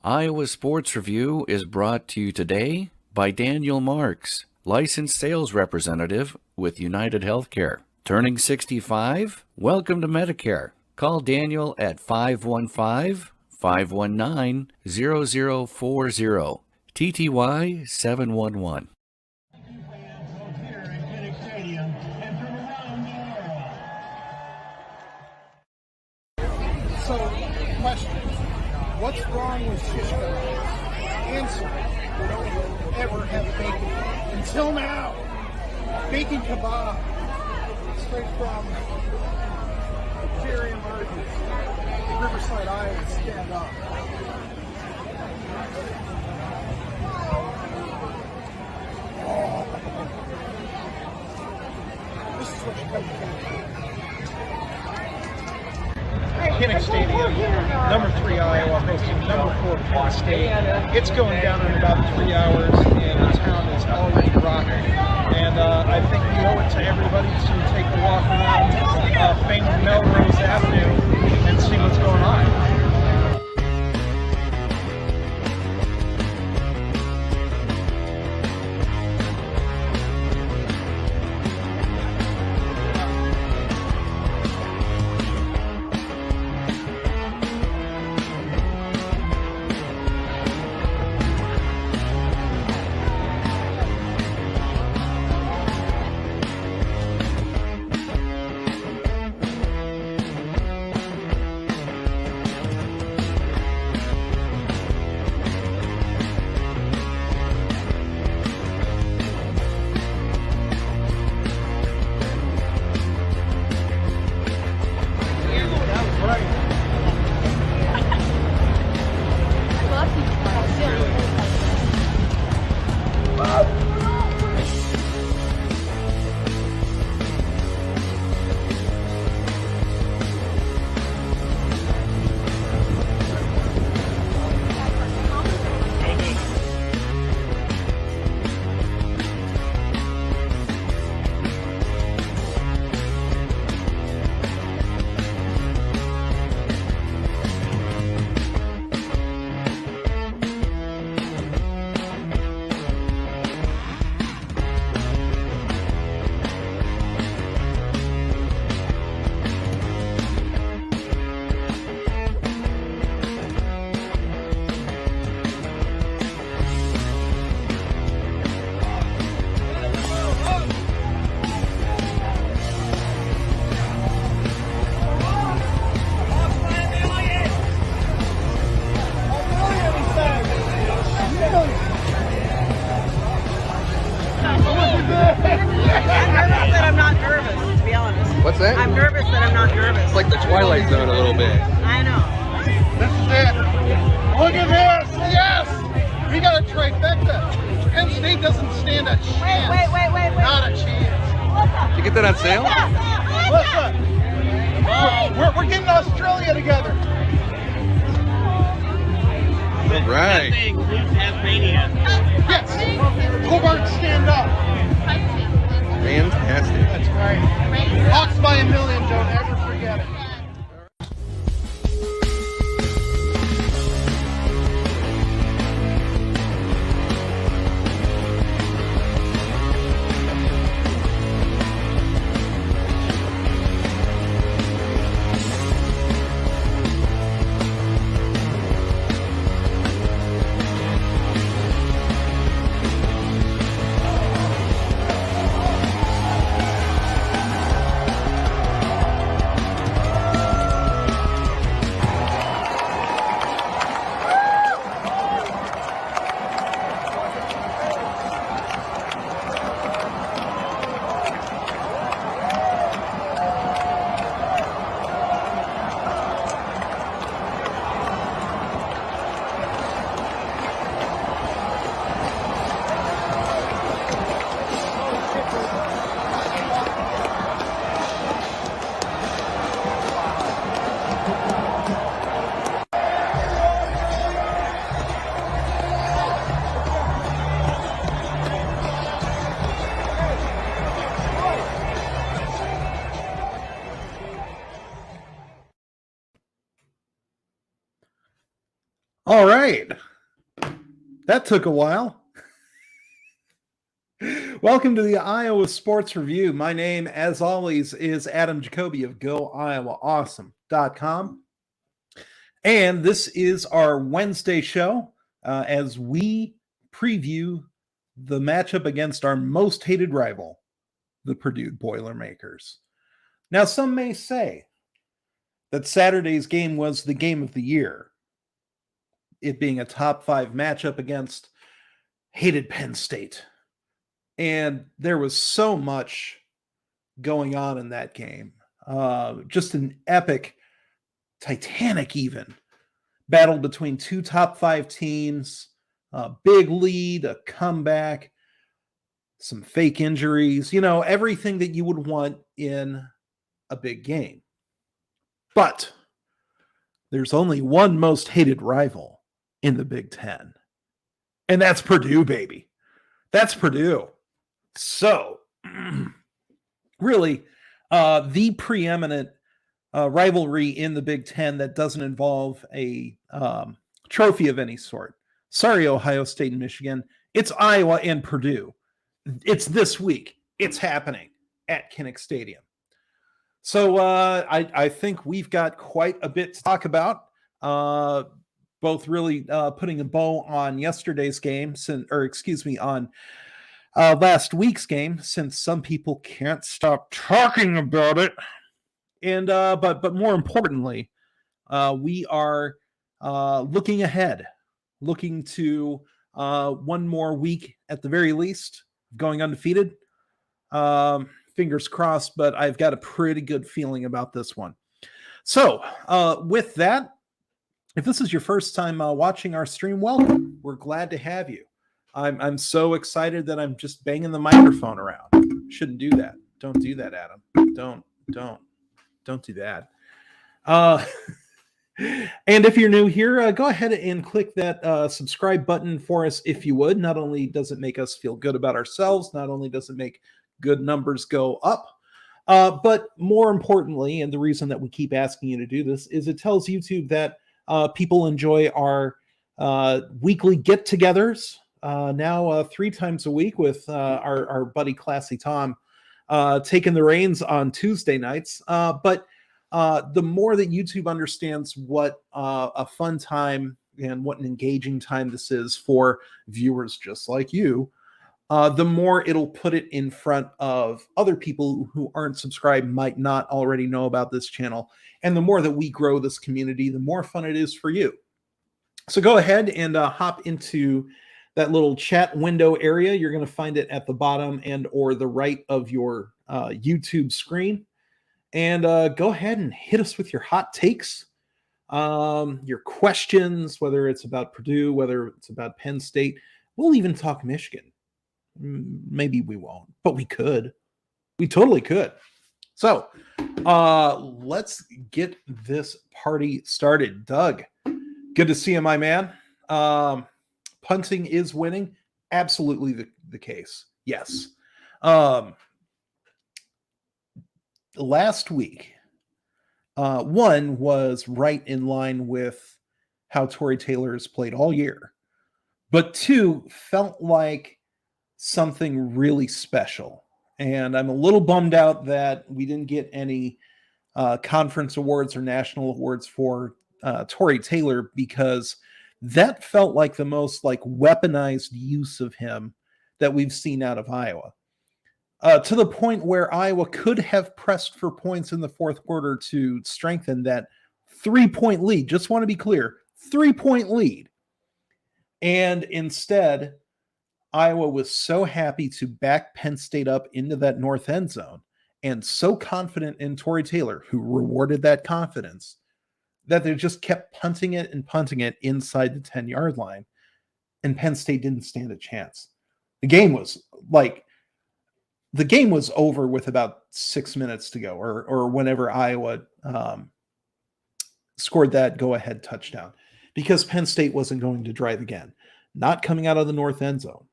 Iowa Sports Review is brought to you today by Daniel Marks, licensed sales representative with United Healthcare. Turning 65? Welcome to Medicare. Call Daniel at 515-519-0040, TTY 711. So, question. What's wrong with shish kebab? Answer. We don't ever have bacon. Until now. Bacon kebab. Straight from Jerry Emergence. Riverside, Iowa. Stand up. Oh. This is what you come to. Kinnick Stadium, number 3 Iowa hosting number 4 Penn State. It's going down in about 3 hours, and the town is already rocking. And I think we owe it to everybody to take a walk around famed Melrose Avenue and see what's going on. What's that? I'm nervous that I'm not nervous. It's like the Twilight Zone a little bit. I know. This is it. Look at this. Yes. We got a trifecta. Penn State doesn't stand a chance. Wait. Not a chance. Did you get that on sale? Listen. We're getting Australia together. Right. Yes. Hobart, stand up. Fantastic. That's right. Hawks by a million, don't ever forget it. All right. That took a while. Welcome to the Iowa Sports Review. My name, as always, is Adam Jacobi of GoIowaAwesome.com. And this is our Wednesday show as we preview the matchup against our most hated rival, the Purdue Boilermakers. Now, some may say that Saturday's game was the game of the year, it being a top 5 matchup against hated Penn State. And there was so much going on in that game. Just an epic, titanic even, battle between two top 5 teams, a big lead, a comeback, some fake injuries, everything that you would want in a big game. But there's only one most hated rival in the Big Ten, and that's Purdue, baby. That's Purdue. So, really, the preeminent rivalry in the Big Ten that doesn't involve a trophy of any sort. Sorry, Ohio State and Michigan. It's Iowa and Purdue. It's this week. It's happening at Kinnick Stadium. So I think we've got quite a bit to talk about. Both really putting a bow on yesterday's game, on last week's game, since some people can't stop talking about it. And but more importantly, we are looking ahead, looking to one more week at the very least, going undefeated. Fingers crossed, but I've got a pretty good feeling about this one. So with that, if this is your first time watching our stream, welcome. We're glad to have you. I'm so excited that I'm just banging the microphone around. Shouldn't do that. Don't do that, Adam. Don't do that. And if you're new here, go ahead and click that subscribe button for us if you would. Not only does it make us feel good about ourselves, not only does it make good numbers go up, but more importantly, and the reason that we keep asking you to do this, is it tells YouTube that people enjoy our weekly get-togethers, now 3 times a week with our buddy Classy Tom taking the reins on Tuesday nights. But the more that YouTube understands what a fun time and what an engaging time this is for viewers just like you, the more it'll put it in front of other people who aren't subscribed, might not already know about this channel. And the more that we grow this community, the more fun it is for you. So go ahead and hop into that little chat window area. You're going to find it at the bottom and or the right of your YouTube screen. And go ahead and hit us with your hot takes, your questions, whether it's about Purdue, whether it's about Penn State. We'll even talk Michigan. Maybe we won't, but we could. We totally could. So let's get this party started. Doug, good to see you, my man. Punting is winning. Absolutely the case. Yes. Last week, one was right in line with how Tory Taylor has played all year, but 2 felt like something really special. And I'm a little bummed out that we didn't get any conference awards or national awards for Tory Taylor, because that felt like the most weaponized use of him that we've seen out of Iowa. To the point where Iowa could have pressed for points in the fourth quarter to strengthen that 3-point lead. Just want to be clear, 3-point lead. And instead, Iowa was so happy to back Penn State up into that north end zone, and so confident in Tory Taylor, who rewarded that confidence, that they just kept punting it inside the 10-yard line, and Penn State didn't stand a chance. The game was over with about 6 minutes to go, or whenever Iowa scored that go-ahead touchdown, because Penn State wasn't going to drive again, not coming out of the north end zone.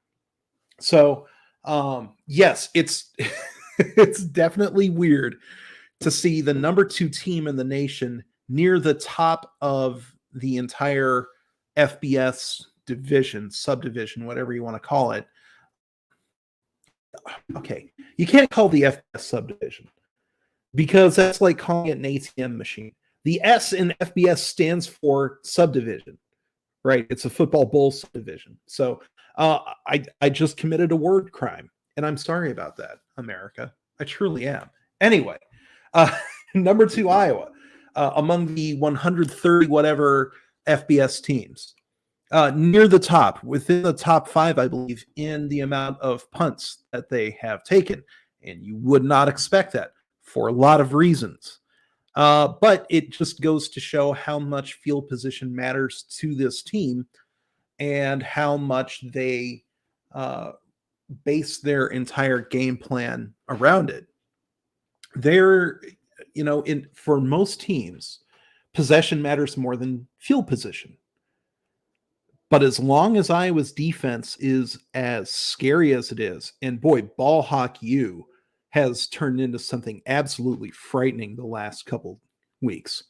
So, yes, it's it's definitely weird to see the number 2 team in the nation near the top of the entire FBS division, subdivision, whatever you want to call it. Okay, you can't call the FBS subdivision because that's like calling it an ATM machine. The S in FBS stands for subdivision, right? It's a football bowl subdivision. So I just committed a word crime, and I'm sorry about that, America. I truly am. Anyway, number 2, Iowa, among the 130 whatever FBS teams. Near the top, within the top 5, I believe, in the amount of punts that they have taken. And you would not expect that for a lot of reasons. But it just goes to show how much field position matters to this team and how much they base their entire game plan around it. They're, for most teams, possession matters more than field position. But as long as Iowa's defense is as scary as it is, and boy, ball hawk U has turned into something absolutely frightening the last couple weeks.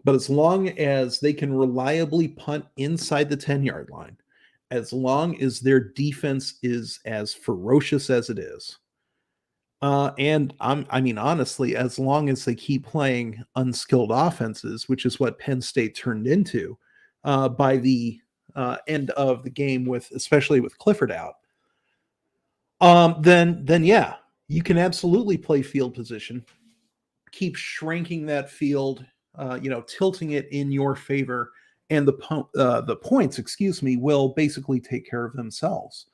But as long as they can reliably punt inside the 10-yard line, as long as their defense is as ferocious as it is, and honestly, as long as they keep playing unskilled offenses, which is what Penn State turned into by the end of the game, especially with Clifford out, then yeah, you can absolutely play field position, keep shrinking that field, tilting it in your favor, and the points, will basically take care of themselves.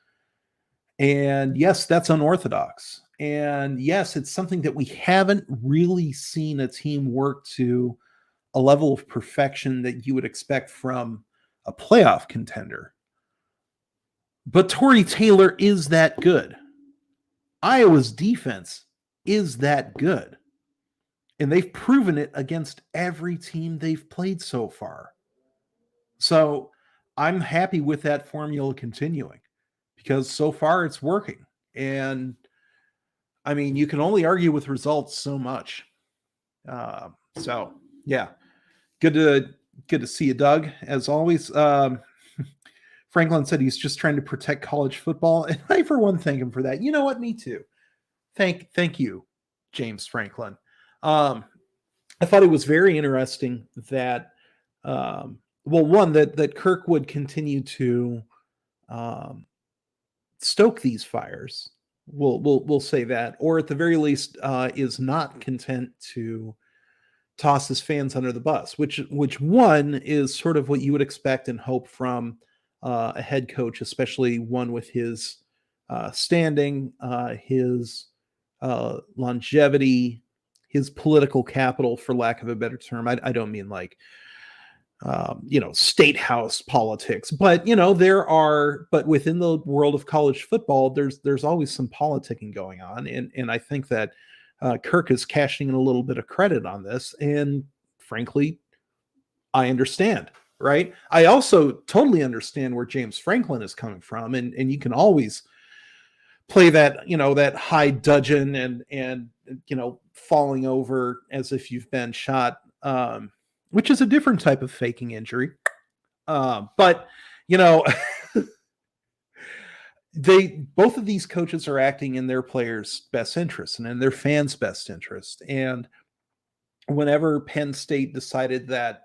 And yes, that's unorthodox. And yes, it's something that we haven't really seen a team work to a level of perfection that you would expect from a playoff contender. But Torrey Taylor is that good. Iowa's defense is that good. And they've proven it against every team they've played so far. So I'm happy with that formula continuing because so far it's working. And you can only argue with results so much. So yeah, good to see you, Doug, as always. Franklin said he's just trying to protect college football, and I, for one, thank him for that. You know what? Me too. Thank you, James Franklin. I thought it was very interesting that, that Kirk would continue to stoke these fires. We'll say that, or at the very least, is not content to toss his fans under the bus, which one is sort of what you would expect and hope from a head coach, especially one with his standing, his longevity, his political capital, for lack of a better term. I don't mean like, state house politics, but but within the world of college football, there's always some politicking going on. And I think that Kirk is cashing in a little bit of credit on this. And frankly, I understand, right? I also totally understand where James Franklin is coming from. And you can always play that, that high dudgeon and falling over as if you've been shot, which is a different type of faking injury. But both of these coaches are acting in their players' best interest and in their fans' best interest. And whenever Penn State decided that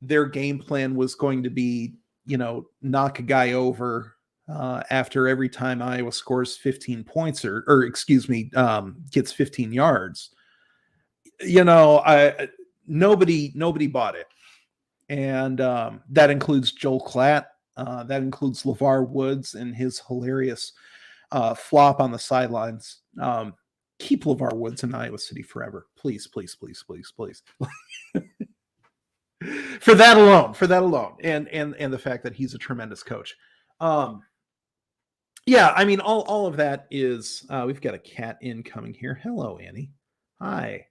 their game plan was going to be, knock a guy over after every time Iowa scores 15 points gets 15 yards, nobody bought it. And that includes Joel Klatt. That includes LeVar Woods and his hilarious flop on the sidelines. Keep LeVar Woods in Iowa City forever. Please, please, please, please, please. For that alone. And the fact that he's a tremendous coach. All of that is, we've got a cat incoming here. Hello, Annie. Hi.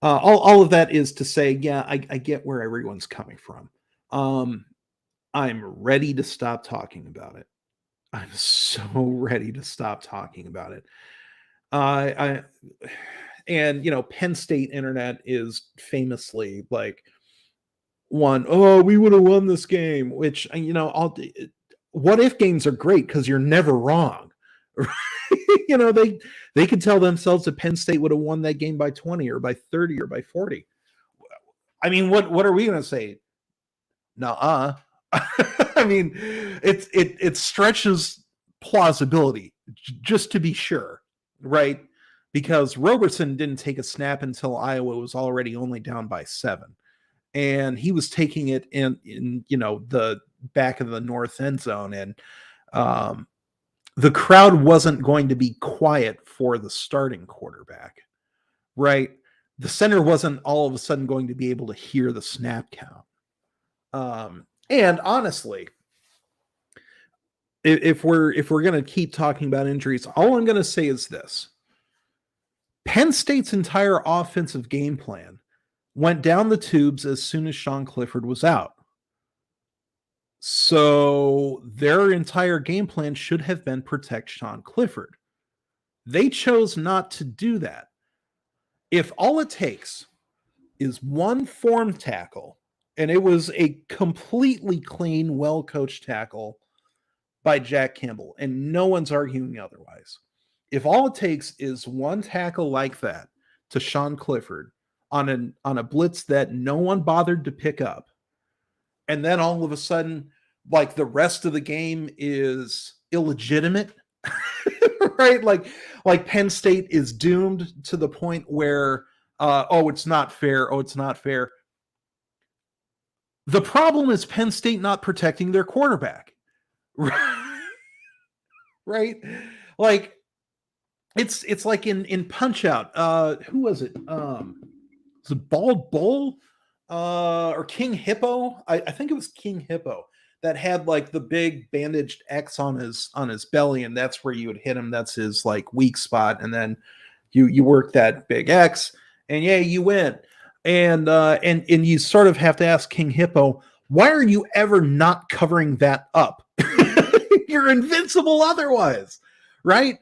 All of that is to say, yeah, I get where everyone's coming from. I'm ready to stop talking about it. I'm so ready to stop talking about it. Penn State internet is famously like, one, oh, we would have won this game, which, what if games are great because you're never wrong. They could tell themselves that Penn State would have won that game by 20 or by 30 or by 40. I mean, what are we going to say? Nuh-uh. I mean, it stretches plausibility just to be sure, right? Because Roberson didn't take a snap until Iowa was already only down by 7. And he was taking it in the back of the north end zone. And the crowd wasn't going to be quiet for the starting quarterback, right? The center wasn't all of a sudden going to be able to hear the snap count. And honestly, if we're going to keep talking about injuries, all I'm going to say is this. Penn State's entire offensive game plan went down the tubes as soon as Sean Clifford was out. So their entire game plan should have been protect Sean Clifford. They chose not to do that. If all it takes is one form tackle, and it was a completely clean, well-coached tackle by Jack Campbell, and no one's arguing otherwise. If all it takes is one tackle like that to Sean Clifford on a blitz that no one bothered to pick up, and then all of a sudden, like the rest of the game is illegitimate, right? Like Penn State is doomed to the point where, it's not fair. Oh, it's not fair. The problem is Penn State not protecting their quarterback, right? Like it's like in Punch Out. Who was it? Was it Bald Bull or King Hippo? I think it was King Hippo that had like the big bandaged X on his belly, and that's where you would hit him. That's his like weak spot, and then you work that big X, and yeah, you win. And you sort of have to ask King Hippo, why are you ever not covering that up? You're invincible otherwise, right?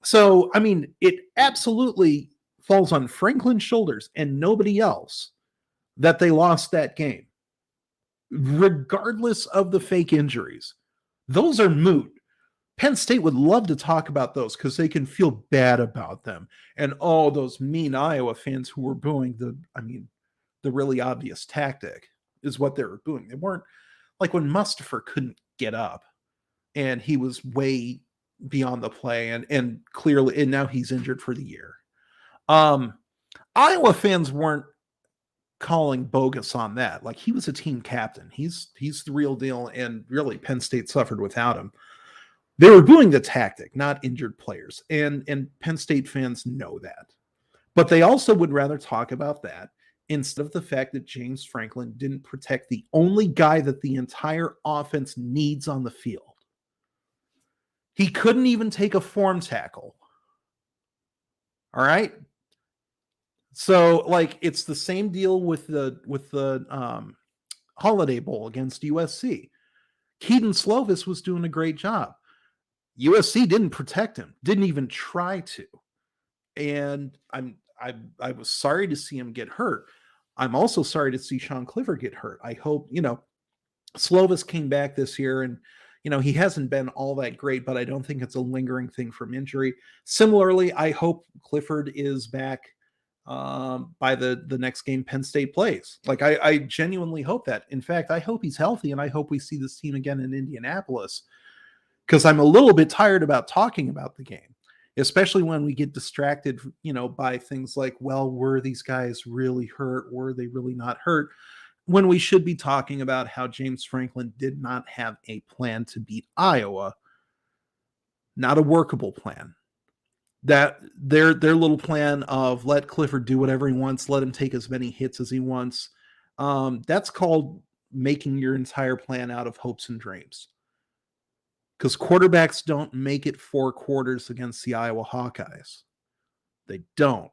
So, I mean, it absolutely falls on Franklin's shoulders and nobody else that they lost that game, regardless of the fake injuries. Those are moot. Penn State would love to talk about those because they can feel bad about them. And those mean Iowa fans who were booing the really obvious tactic is what they were booing. They weren't like when Mustafa couldn't get up and he was way beyond the play and clearly, and now he's injured for the year. Iowa fans weren't calling bogus on that. Like, he was a team captain. He's the real deal. And really Penn State suffered without him. They were booing the tactic, not injured players. And Penn State fans know that. But they also would rather talk about that instead of the fact that James Franklin didn't protect the only guy that the entire offense needs on the field. He couldn't even take a form tackle. All right? So, like, it's the same deal with the Holiday Bowl against USC. Keaton Slovis was doing a great job. USC didn't protect him, didn't even try to. And I was sorry to see him get hurt. I'm also sorry to see Sean Clifford get hurt. I hope, Slovis came back this year and, he hasn't been all that great, but I don't think it's a lingering thing from injury. Similarly, I hope Clifford is back by the next game Penn State plays. Like, I genuinely hope that. In fact, I hope he's healthy, and I hope we see this team again in Indianapolis, because I'm a little bit tired about talking about the game, especially when we get distracted, by things like, well, were these guys really hurt? Were they really not hurt? When we should be talking about how James Franklin did not have a plan to beat Iowa, not a workable plan. That their little plan of let Clifford do whatever he wants, let him take as many hits as he wants, that's called making your entire plan out of hopes and dreams. Because quarterbacks don't make it 4 quarters against the Iowa Hawkeyes. They don't.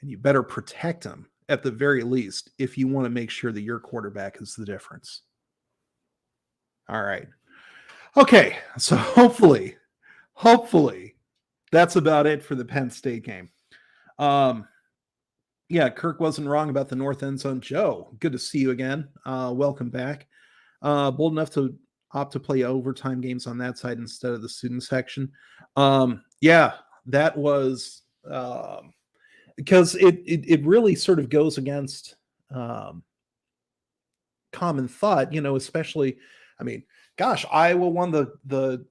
And you better protect them at the very least if you want to make sure that your quarterback is the difference. All right. Okay, so hopefully, that's about it for the Penn State game. Yeah, Kirk wasn't wrong about the north end zone. Joe, good to see you again. Welcome back. Bold enough to opt to play overtime games on that side instead of the student section. Yeah, that was because it really sort of goes against common thought, especially, I mean, gosh, Iowa won the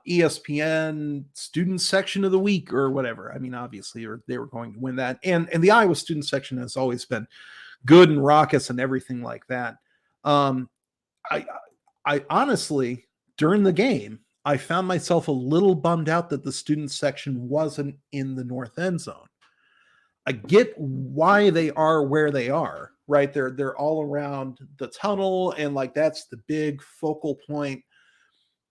ESPN student section of the week or whatever. I mean, obviously, or they were going to win that. And the Iowa student section has always been good and raucous and everything like that. I honestly, during the game, I found myself a little bummed out that the student section wasn't in the north end zone. I get why they are where they are, right? They're all around the tunnel, and like that's the big focal point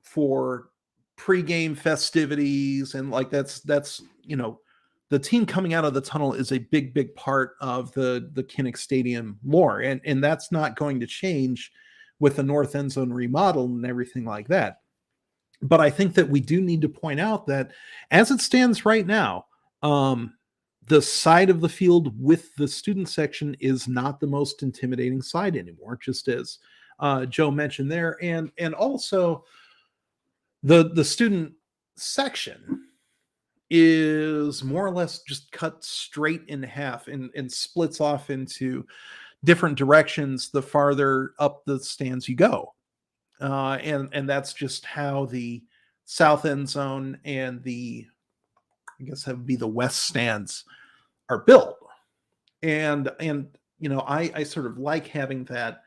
for pregame festivities, and like that's the team coming out of the tunnel is a big part of the Kinnick Stadium lore, and that's not going to change with the north end zone remodel and everything like that. But I think that we do need to point out that as it stands right now, the side of the field with the student section is not the most intimidating side anymore, just as Joe mentioned there. And also the student section is more or less just cut straight in half and splits off into different directions the farther up the stands you go. And that's just how the south end zone and I guess that would be the west stands are built. And I sort of like having that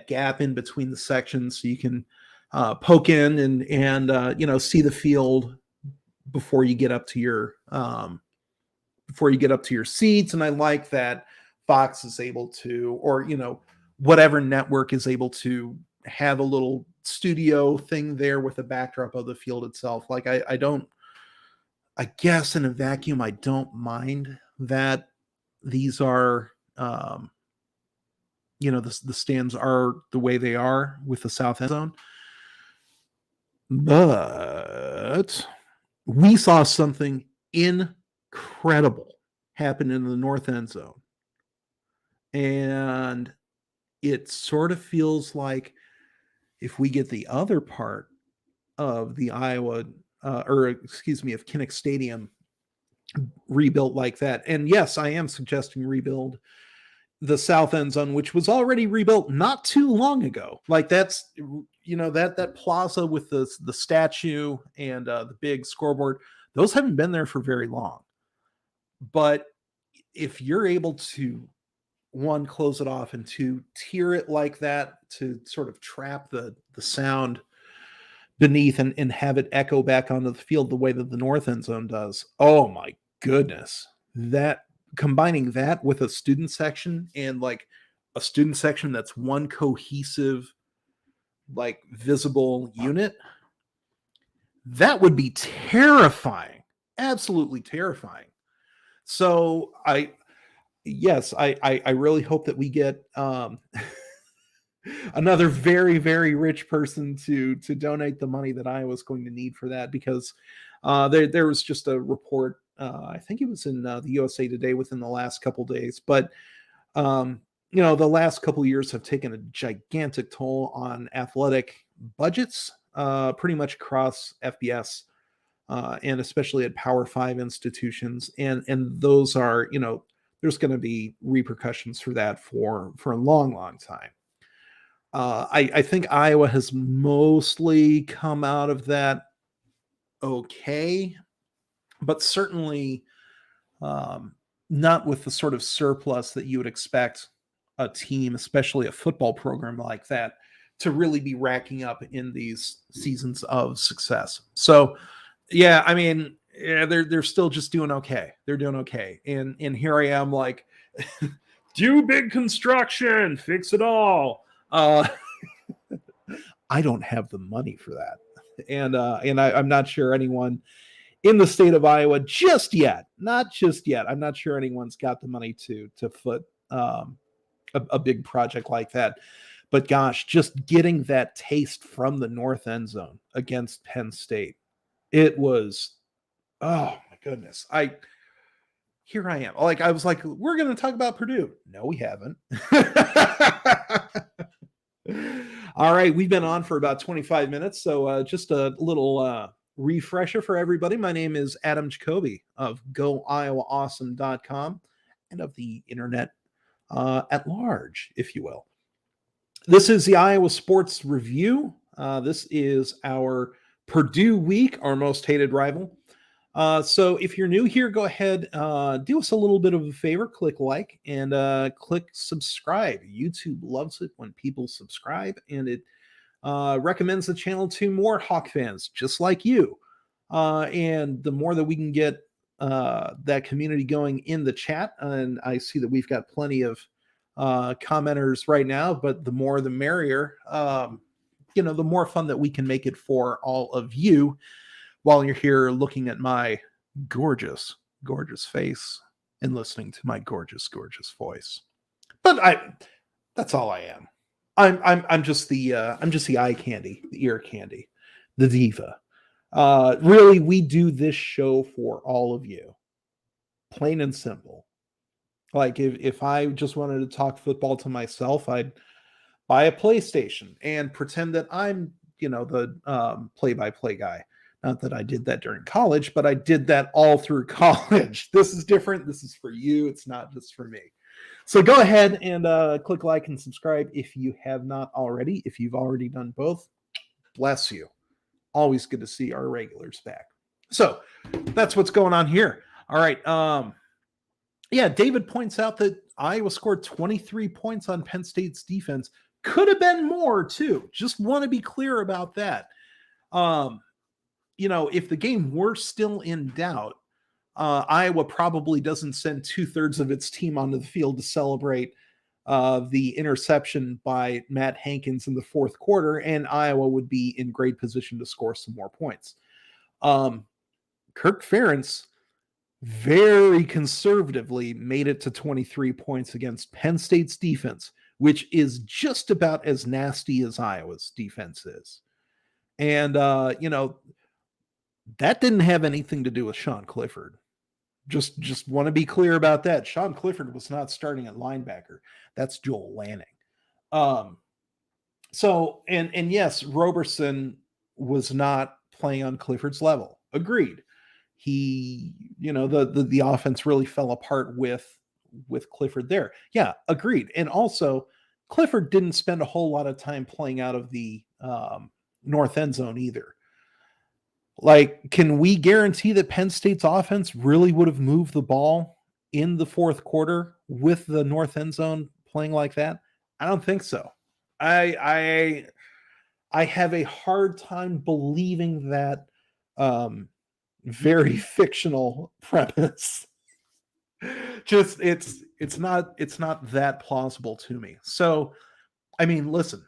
gap in between the sections so you can poke in and see the field before you get up to your seats. And I like that Fox is able to, or whatever network is able to have a little studio thing there with a backdrop of the field itself. Like I guess in a vacuum, I don't mind that these are, the stands are the way they are with the south end zone. But we saw something incredible happen in the north end zone. And it sort of feels like if we get the other part of the of Kinnick Stadium rebuilt like that. And yes, I am suggesting rebuild the south end zone, which was already rebuilt not too long ago. Like that's, that plaza with the statue and the big scoreboard, those haven't been there for very long. But if you're able to, one, close it off, and two, tier it like that to sort of trap the sound beneath and have it echo back onto the field the way that the north end zone does. Oh my goodness. That combining that with a student section and like a student section that's one cohesive, like visible unit, that would be terrifying. Absolutely terrifying. So I really hope that we get another very, very rich person to donate the money that Iowa's going to need for that, because there was just a report, I think it was in the USA Today within the last couple days, but the last couple years have taken a gigantic toll on athletic budgets, pretty much across FBS, and especially at Power 5 institutions, and those are, there's going to be repercussions for that for a long time. I think Iowa has mostly come out of that okay, but certainly not with the sort of surplus that you would expect a team, especially a football program like that, to really be racking up in these seasons of success. So, yeah, I mean, they're still just doing okay. They're doing okay. And here I am like, do big construction, fix it all. I don't have the money for that. And I'm not sure anyone in the state of Iowa just yet, not just yet. I'm not sure anyone's got the money to foot a big project like that. But gosh, just getting that taste from the north end zone against Penn State, it was, oh my goodness. here I am. Like, I was like, we're going to talk about Purdue. No, we haven't. All right. We've been on for about 25 minutes. So just a little refresher for everybody. My name is Adam Jacobi of GoIowaAwesome.com and of the internet at large, if you will. This is the Iowa Sports Review. This is our Purdue week, our most hated rival. So if you're new here, go ahead, do us a little bit of a favor, click like and click subscribe. YouTube loves it when people subscribe, and it recommends the channel to more Hawk fans just like you. And the more that we can get that community going in the chat, and I see that we've got plenty of commenters right now, but the more the merrier. The more fun that we can make it for all of you while you're here looking at my gorgeous, gorgeous face and listening to my gorgeous, gorgeous voice. But that's all I am. I'm just the eye candy, the ear candy, the diva. Really, we do this show for all of you. Plain and simple. Like if I just wanted to talk football to myself, I'd buy a PlayStation and pretend that I'm, the play-by-play guy. Not that I did that during college, but I did that all through college. This is different. This is for you. It's not just for me. So go ahead and click like and subscribe if you have not already. If you've already done both, bless you. Always good to see our regulars back. So that's what's going on here. All right. David points out that Iowa scored 23 points on Penn State's defense. Could have been more too. Just want to be clear about that. If the game were still in doubt, Iowa probably doesn't send 2/3 of its team onto the field to celebrate the interception by Matt Hankins in the fourth quarter, and Iowa would be in great position to score some more points. Kirk Ferentz very conservatively made it to 23 points against Penn State's defense, which is just about as nasty as Iowa's defense is. And, that didn't have anything to do with Sean Clifford. Just want to be clear about that. Sean Clifford was not starting at linebacker. That's Joel Lanning. And yes, Roberson was not playing on Clifford's level. Agreed. He, the offense really fell apart with Clifford there. Yeah, agreed. And also, Clifford didn't spend a whole lot of time playing out of the north end zone either. Like, can we guarantee that Penn State's offense really would have moved the ball in the fourth quarter with the north end zone playing like that? I don't think so. I have a hard time believing that very fictional premise. Just it's not that plausible to me. So, I mean, listen,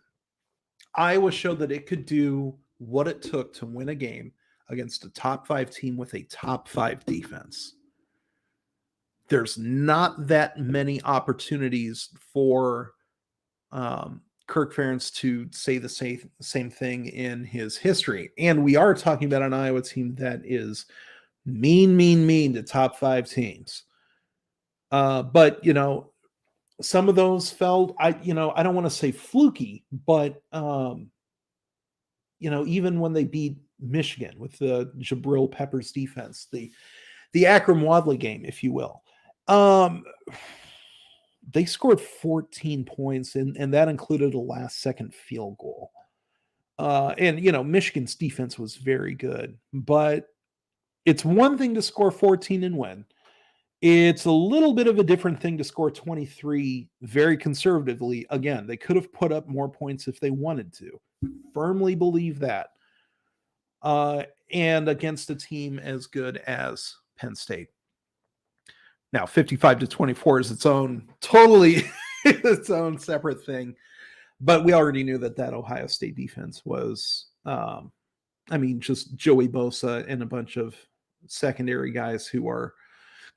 Iowa showed that it could do what it took to win a game against a top 5 team with a top 5 defense. There's not that many opportunities for Kirk Ferentz to say the same thing in his history. And we are talking about an Iowa team that is mean to top 5 teams. But, some of those felt, I don't want to say fluky, but, even when they beat Michigan with the Jabril Peppers defense, the Akram Wadley game, if you will, they scored 14 points, and that included a last-second field goal. And Michigan's defense was very good, but it's one thing to score 14 and win. It's a little bit of a different thing to score 23 very conservatively. Again, they could have put up more points if they wanted to. Firmly believe that. And against a team as good as Penn State. Now, 55-24 is its own separate thing. But we already knew that Ohio State defense was, just Joey Bosa and a bunch of secondary guys who are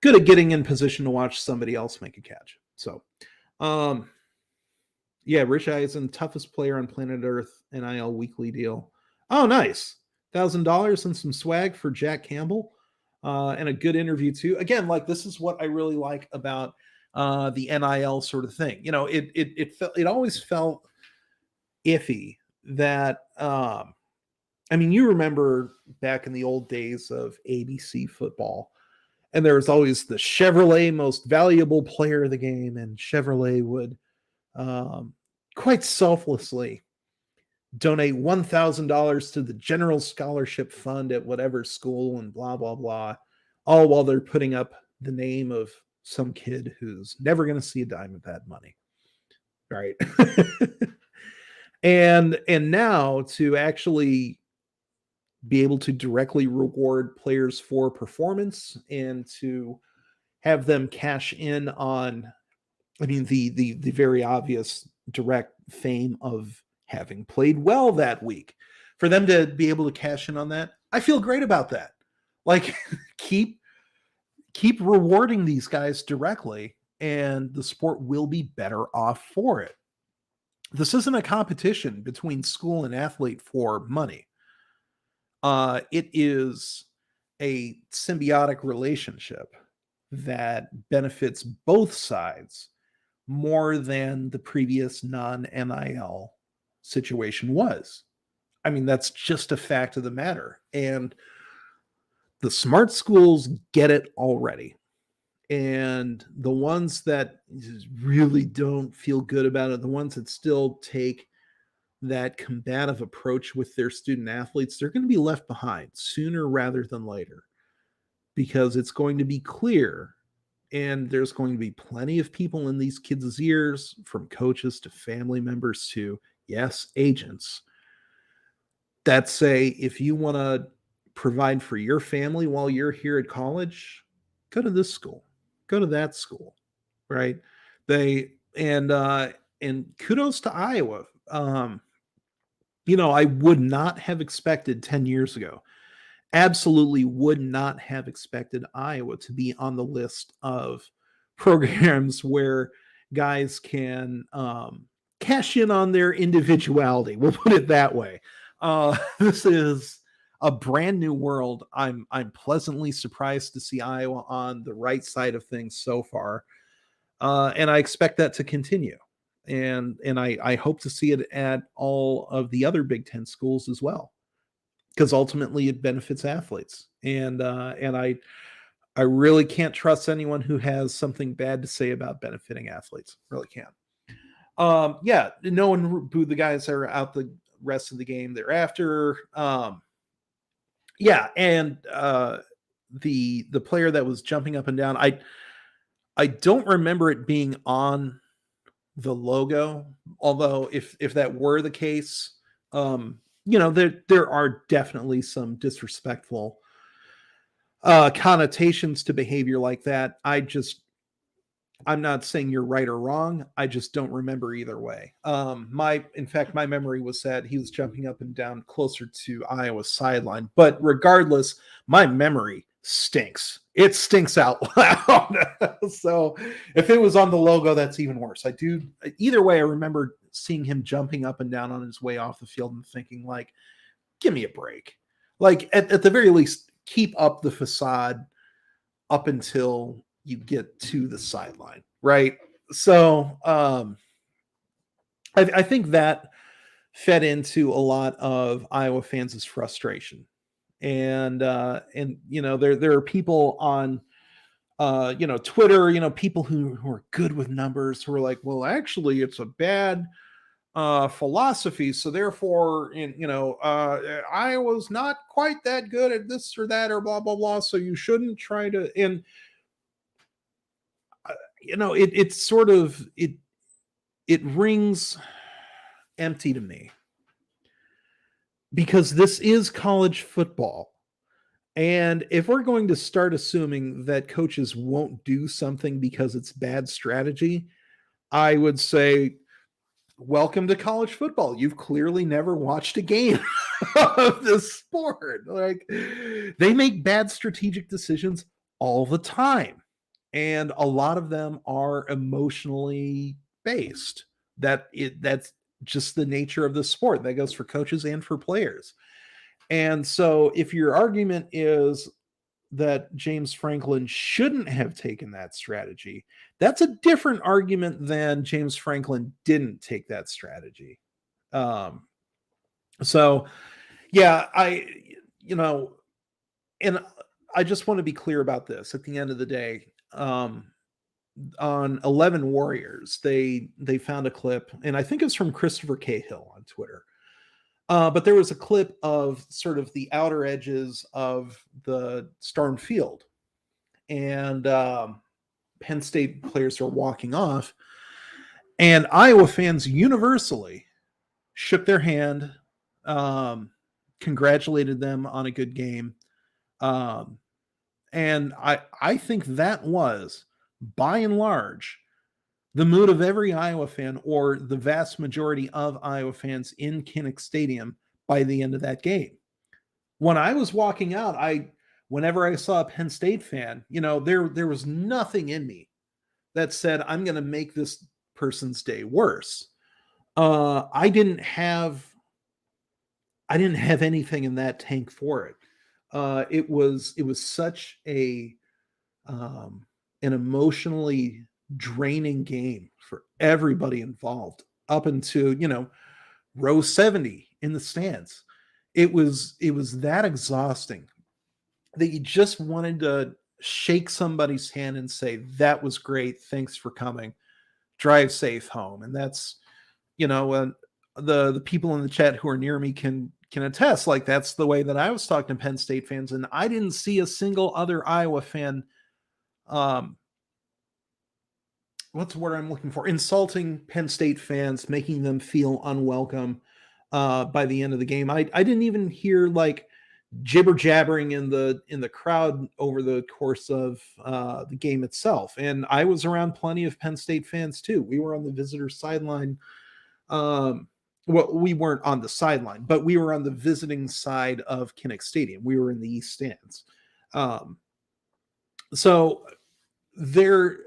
good at getting in position to watch somebody else make a catch. So, Rich Eisen, toughest player on planet Earth, NIL weekly deal. Oh, nice. $1,000 and some swag for Jack Campbell. and a good interview too. Again, like this is what I really like about the NIL sort of thing. You know, it always felt iffy that I mean, you remember back in the old days of ABC football, and there was always the Chevrolet most valuable player of the game, and Chevrolet would quite selflessly donate $1,000 to the general scholarship fund at whatever school and blah, blah, blah, all while they're putting up the name of some kid who's never going to see a dime of that money. Right. and now to actually be able to directly reward players for performance and to have them cash in on, I mean, the very obvious direct fame of having played well that week, for them to be able to cash in on that, I feel great about that. Like keep rewarding these guys directly, and the sport will be better off for it. This isn't a competition between school and athlete for money. It is a symbiotic relationship that benefits both sides more than the previous non-NIL situation was. I mean, that's just a fact of the matter. And the smart schools get it already. And the ones that really don't feel good about it, the ones that still take that combative approach with their student athletes, they're going to be left behind sooner rather than later, because it's going to be clear, and there's going to be plenty of people in these kids' ears, from coaches to family members to, yes, agents, that say, if you want to provide for your family while you're here at college, go to this school, go to that school, right? And kudos to Iowa. You know, I would not have expected 10 years ago, absolutely would not have expected Iowa to be on the list of programs where guys can cash in on their individuality. We'll put it that way. This is a brand new world. I'm pleasantly surprised to see Iowa on the right side of things so far, and I expect that to continue. And I hope to see it at all of the other Big Ten schools as well, because ultimately it benefits athletes. And I really can't trust anyone who has something bad to say about benefiting athletes. Really can't. Yeah, no one booed the guys that are out the rest of the game thereafter. Yeah, and the player that was jumping up and down, I don't remember it being on the logo, although if that were the case, you know, there are definitely some disrespectful connotations to behavior like that. I'm not saying you're right or wrong. I just don't remember either way. In fact, my memory was that he was jumping up and down closer to Iowa's sideline. But regardless, my memory stinks. It stinks out loud. So if it was on the logo, that's even worse. Either way, I remember seeing him jumping up and down on his way off the field and thinking, like, give me a break. Like, at the very least, keep up the facade up until you get to the sideline, right? So I think that fed into a lot of Iowa fans' frustration. And you know, there are people on you know, Twitter, you know, people who are good with numbers, who are like, well, actually it's a bad philosophy, so therefore, you know, Iowa's not quite that good at this or that or blah blah blah, so you shouldn't try to. And you know, it's sort of it rings empty to me, because this is college football. And if we're going to start assuming that coaches won't do something because it's bad strategy, I would say, welcome to college football. You've clearly never watched a game of this sport. Like, they make bad strategic decisions all the time. And a lot of them are emotionally based. That's just the nature of the sport. That goes for coaches and for players. And so if your argument is, that James Franklin shouldn't have taken that strategy, that's a different argument than James Franklin didn't take that strategy. So yeah, you know, and I just want to be clear about this at the end of the day. On 11 Warriors, they found a clip, and I think it's from Christopher Cahill on Twitter. But there was a clip of sort of the outer edges of the Storm Field, and Penn State players are walking off, and Iowa fans universally shook their hand, congratulated them on a good game. And I think that was, by and large, the mood of every Iowa fan, or the vast majority of Iowa fans in Kinnick Stadium by the end of that game. When I was walking out, whenever I saw a Penn State fan, there was nothing in me that said, I'm going to make this person's day worse. I didn't have anything in that tank for it. It was such an emotionally draining game for everybody involved up into, row 70 in the stands. It was that exhausting that you just wanted to shake somebody's hand and say, that was great. Thanks for coming. Drive safe home. And that's, the people in the chat who are near me can attest, like, that's the way that I was talking to Penn State fans. And I didn't see a single other Iowa fan, what's the word I'm looking for? Insulting Penn State fans, making them feel unwelcome by the end of the game. I didn't even hear like jibber jabbering in the crowd over the course of the game itself. And I was around plenty of Penn State fans too. We were on the visitor sideline. Well, we weren't on the sideline, but we were on the visiting side of Kinnick Stadium. We were in the east stands. So the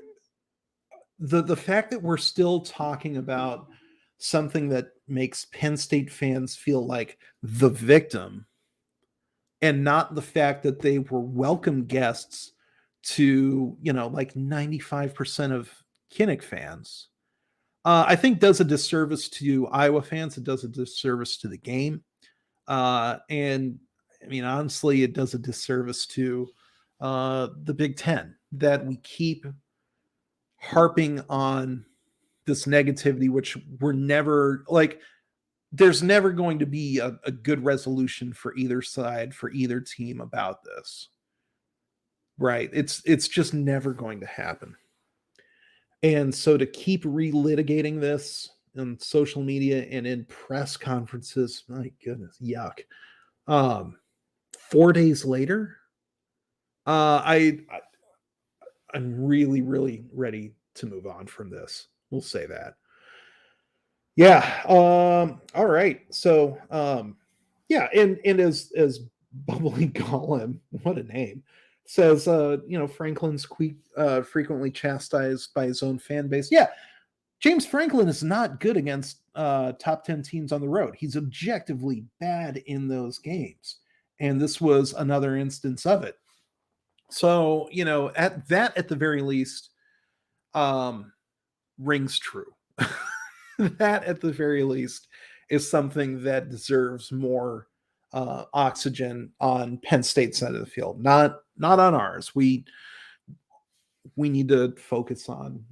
fact that we're still talking about something that makes Penn State fans feel like the victim, and not the fact that they were welcome guests to, like 95% of Kinnick fans, I think does a disservice to Iowa fans. It does a disservice to the game. And I mean, honestly, it does a disservice to the Big Ten that we keep harping on this negativity, which we're never like, there's never going to be a good resolution for either side, for either team about this. Right. It's just never going to happen. And so to keep relitigating this on social media and in press conferences, my goodness, yuck. 4 days later, I'm really, really ready to move on from this. We'll say that. Yeah. All right. So, yeah. And as Bubbly Golem, what a name, says, Franklin's frequently chastised by his own fan base. Yeah. James Franklin is not good against top 10 teams on the road. He's objectively bad in those games. And this was another instance of it. So, at the very least, rings true. That at the very least is something that deserves more oxygen on Penn State's side of the field, not on ours. We need to focus on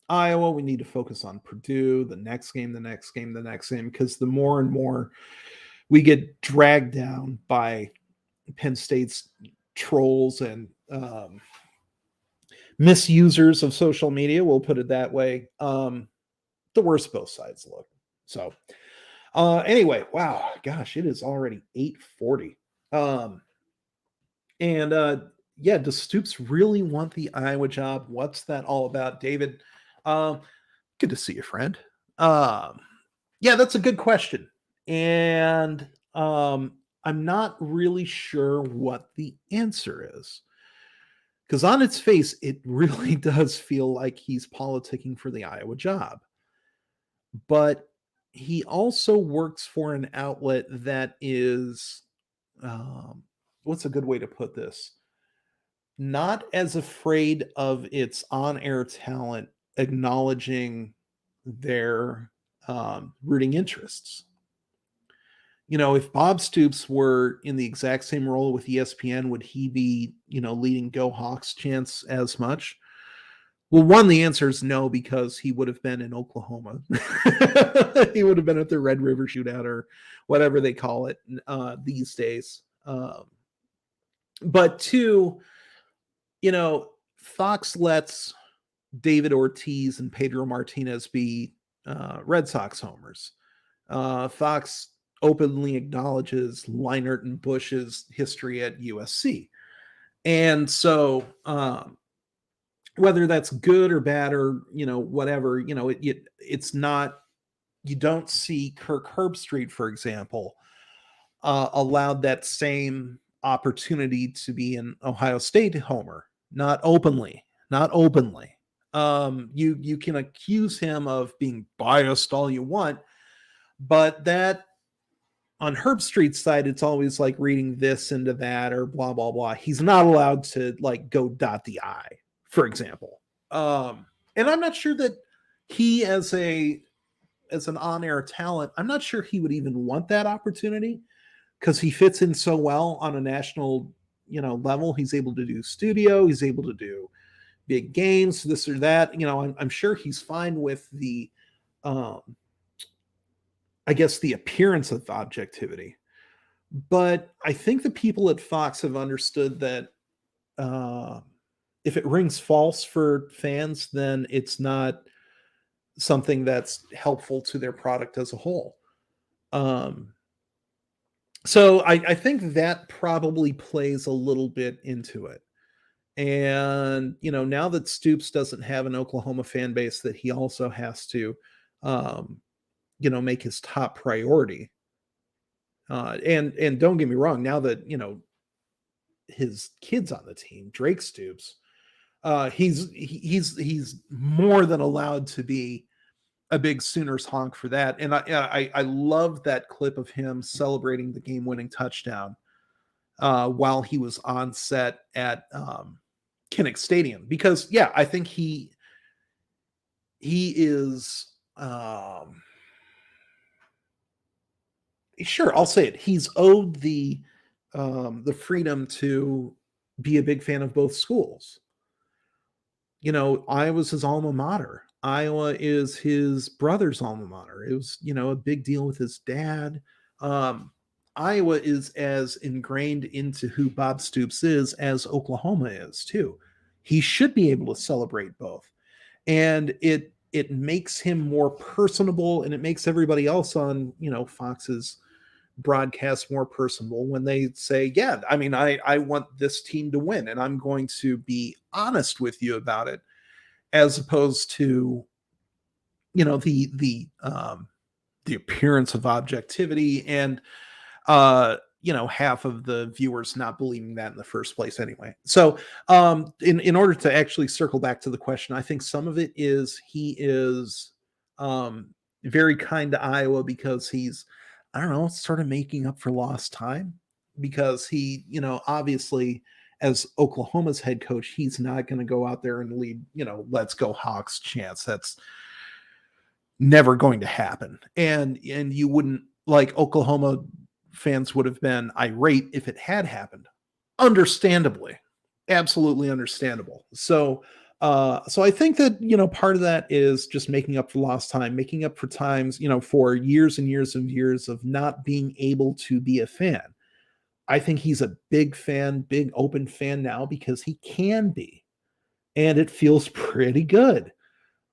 Iowa. We need to focus on Purdue, the next game, because the more and more we get dragged down by Penn State's trolls and misusers of social media, we'll put it that way, the worse both sides look. So anyway, wow, gosh, it is already 8:40. Yeah, does Stoops really want the Iowa job? What's that all about, David? Good to see you, friend. Yeah, that's a good question. And I'm not really sure what the answer is. Because on its face, it really does feel like he's politicking for the Iowa job. But he also works for an outlet that is, what's a good way to put this? not as afraid of its on-air talent acknowledging their rooting interests. You know, if Bob Stoops were in the exact same role with ESPN, would he be, leading Go Hawks chants as much? Well, one, the answer is no, because he would have been in Oklahoma. He would have been at the Red River Shootout or whatever they call it these days. But two, Fox lets David Ortiz and Pedro Martinez be Red Sox homers. Fox openly acknowledges Leinart and Bush's history at USC. And so whether that's good or bad or, whatever, it's not, you don't see Kirk Herbstreit, for example, allowed that same opportunity to be an Ohio State homer. Not openly. You can accuse him of being biased all you want, but that on Herbstreit's side, it's always like reading this into that or blah, blah, blah. He's not allowed to go dot the I, for example. And I'm not sure that he as an on-air talent, I'm not sure he would even want that opportunity because he fits in so well on a national, level. He's able to do studio. He's able to do big games, this or that. I'm sure he's fine with the, I guess, the appearance of objectivity. But I think the people at Fox have understood that if it rings false for fans, then it's not something that's helpful to their product as a whole. So I think that probably plays a little bit into it. And, now that Stoops doesn't have an Oklahoma fan base that he also has to, make his top priority. And don't get me wrong, now that, his kid's on the team, Drake Stoops, he's more than allowed to be a big Sooners honk for that. And I love that clip of him celebrating the game-winning touchdown while he was on set at Kinnick Stadium, because I think he is sure, I'll say it. He's owed the freedom to be a big fan of both schools. Iowa's his alma mater. Iowa is his brother's alma mater. It was, a big deal with his dad. Iowa is as ingrained into who Bob Stoops is as Oklahoma is too. He should be able to celebrate both. And it makes him more personable, and it makes everybody else on, Fox's broadcast more personable when they say, I want this team to win, and I'm going to be honest with you about it, as opposed to, the appearance of objectivity and, half of the viewers not believing that in the first place anyway. So in order to actually circle back to the question, I think some of it is he is very kind to Iowa because he's, sort of making up for lost time, because he, obviously as Oklahoma's head coach, he's not going to go out there and lead, let's go Hawks chants. That's never going to happen. And you wouldn't, like, Oklahoma fans would have been irate if it had happened. Understandably, absolutely understandable. So I think that, part of that is just making up for lost time, making up for times, for years and years and years of not being able to be a fan. I think he's a big fan, big open fan now because he can be, and it feels pretty good.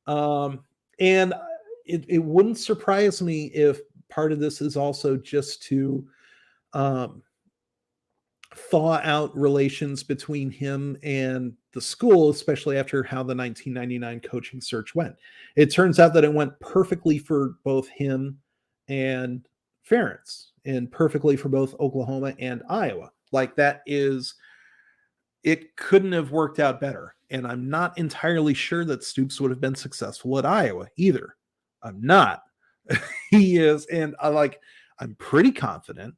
And it wouldn't surprise me if part of this is also just to thaw out relations between him and the school, especially after how the 1999 coaching search went. It turns out that it went perfectly for both him and Ferentz, and perfectly for both Oklahoma and Iowa. Like, it couldn't have worked out better. And I'm not entirely sure that Stoops would have been successful at Iowa either. I'm not. He is. And I'm pretty confident,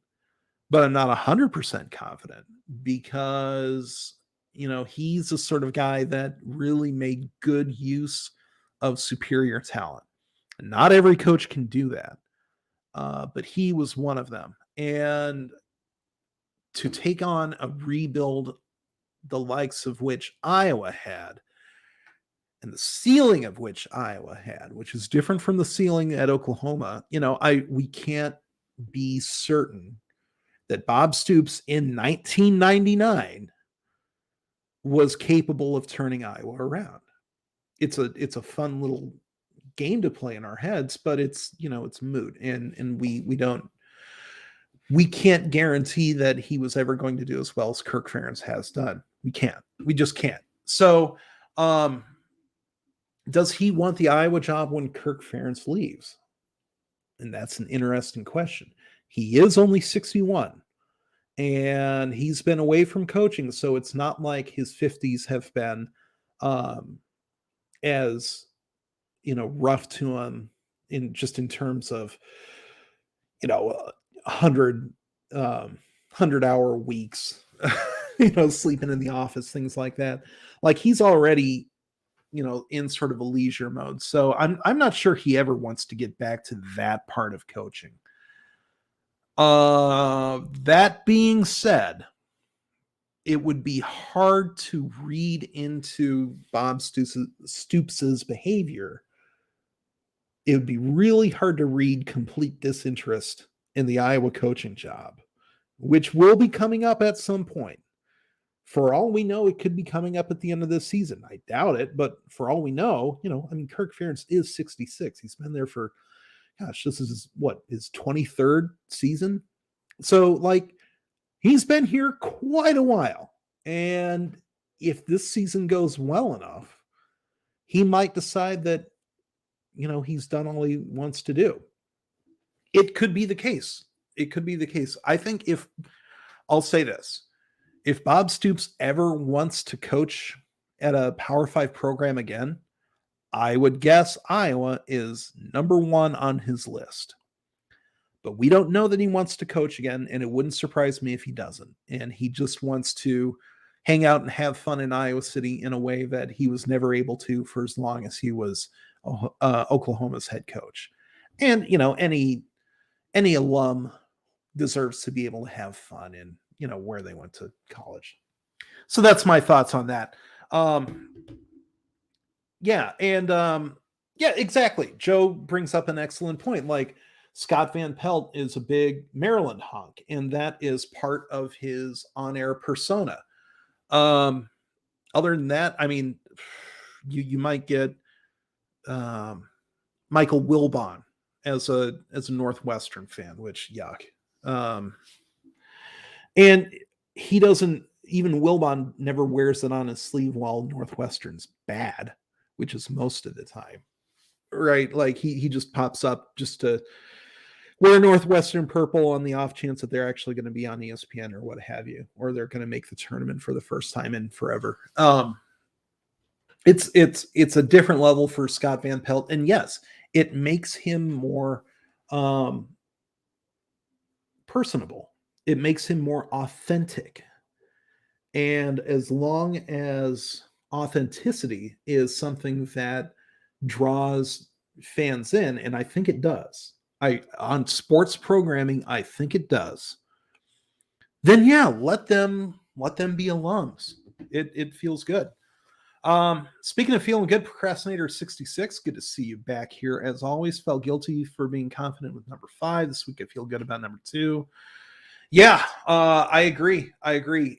but I'm not 100% confident, because, he's the sort of guy that really made good use of superior talent. Not every coach can do that, but he was one of them. And to take on a rebuild the likes of which Iowa had, and the ceiling of which Iowa had, which is different from the ceiling at Oklahoma, we can't be certain that Bob Stoops in 1999 was capable of turning Iowa around. It's a fun little game to play in our heads, but it's moot, and we can't guarantee that he was ever going to do as well as Kirk Ferentz has done. We just can't. So does he want the Iowa job when Kirk Ferentz leaves? And that's an interesting question. He is only 61, and he's been away from coaching, so it's not like his 50s have been as rough to him in terms of 100-hour weeks, sleeping in the office, things like that. Like, he's already in sort of a leisure mode. So I'm not sure he ever wants to get back to that part of coaching. That being said, it would be hard to read into Bob Stoops' behavior. It would be really hard to read complete disinterest in the Iowa coaching job, which will be coming up at some point. For all we know, it could be coming up at the end of this season. I doubt it, but for all we know, Kirk Ferentz is 66. He's been there for, this is his 23rd season. So, he's been here quite a while. And if this season goes well enough, he might decide that, he's done all he wants to do. It could be the case. I think I'll say this, if Bob Stoops ever wants to coach at a Power 5 program again, I would guess Iowa is number 1 on his list. But we don't know that he wants to coach again, and it wouldn't surprise me if he doesn't. And he just wants to hang out and have fun in Iowa City in a way that he was never able to for as long as he was Oklahoma's head coach. And, any alum deserves to be able to have fun in, where they went to college. So that's my thoughts on that. Yeah, exactly. Joe brings up an excellent point. Scott Van Pelt is a big Maryland honk, and that is part of his on-air persona. Other than that, you might get Michael Wilbon as a Northwestern fan, which yuck. And he doesn't, even Wilbon never wears it on his sleeve while Northwestern's bad, which is most of the time, right? He just pops up just to wear Northwestern purple on the off chance that they're actually going to be on ESPN or what have you, or they're going to make the tournament for the first time in forever. It's a different level for Scott Van Pelt, and yes, it makes him more personable. It makes him more authentic. And as long as authenticity is something that draws fans in, and I think it does, on sports programming, I think it does, then yeah, let them be alums. It feels good. Speaking of feeling good, Procrastinator 66, good to see you back here. As always, felt guilty for being confident with number 5. This week I feel good about number 2. Yeah, I agree.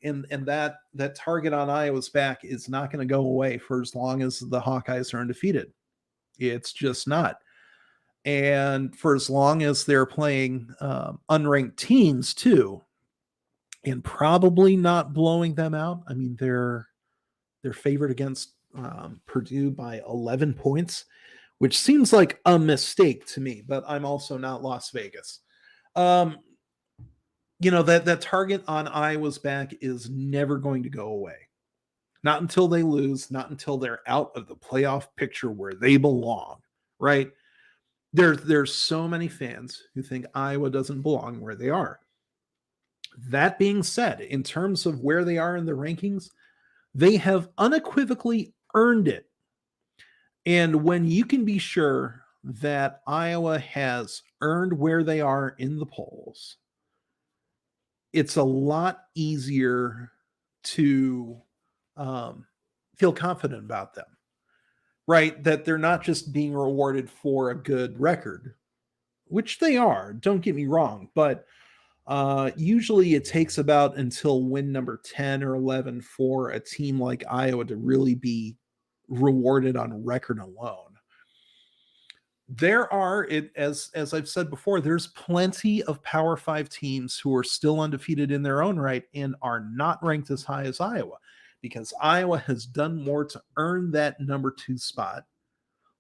And that target on Iowa's back is not going to go away for as long as the Hawkeyes are undefeated. It's just not. And for as long as they're playing unranked teams too, and probably not blowing them out. They're favored against Purdue by 11 points, which seems like a mistake to me, but I'm also not Las Vegas. That target on Iowa's back is never going to go away. Not until they lose, not until they're out of the playoff picture where they belong, right? There's so many fans who think Iowa doesn't belong where they are. That being said, in terms of where they are in the rankings, They have unequivocally earned it. And when you can be sure that Iowa has earned where they are in the polls, it's a lot easier to feel confident about them, right? That they're not just being rewarded for a good record, which they are, don't get me wrong, but usually it takes about until win number 10 or 11 for a team like Iowa to really be rewarded on record alone. There are, as I've said before, there's plenty of Power 5 teams who are still undefeated in their own right and are not ranked as high as Iowa, because Iowa has done more to earn that number 2 spot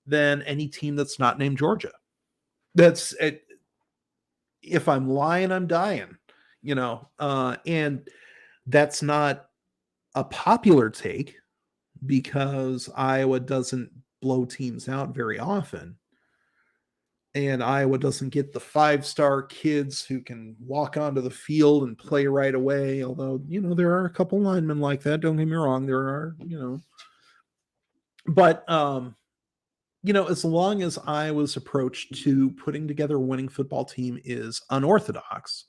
than any team that's not named Georgia. That's it. If I'm lying, I'm dying, and that's not a popular take because Iowa doesn't blow teams out very often. And Iowa doesn't get the 5-star kids who can walk onto the field and play right away. Although, there are a couple linemen like that. Don't get me wrong. There are, but, as long as Iowa's approach to putting together a winning football team is unorthodox,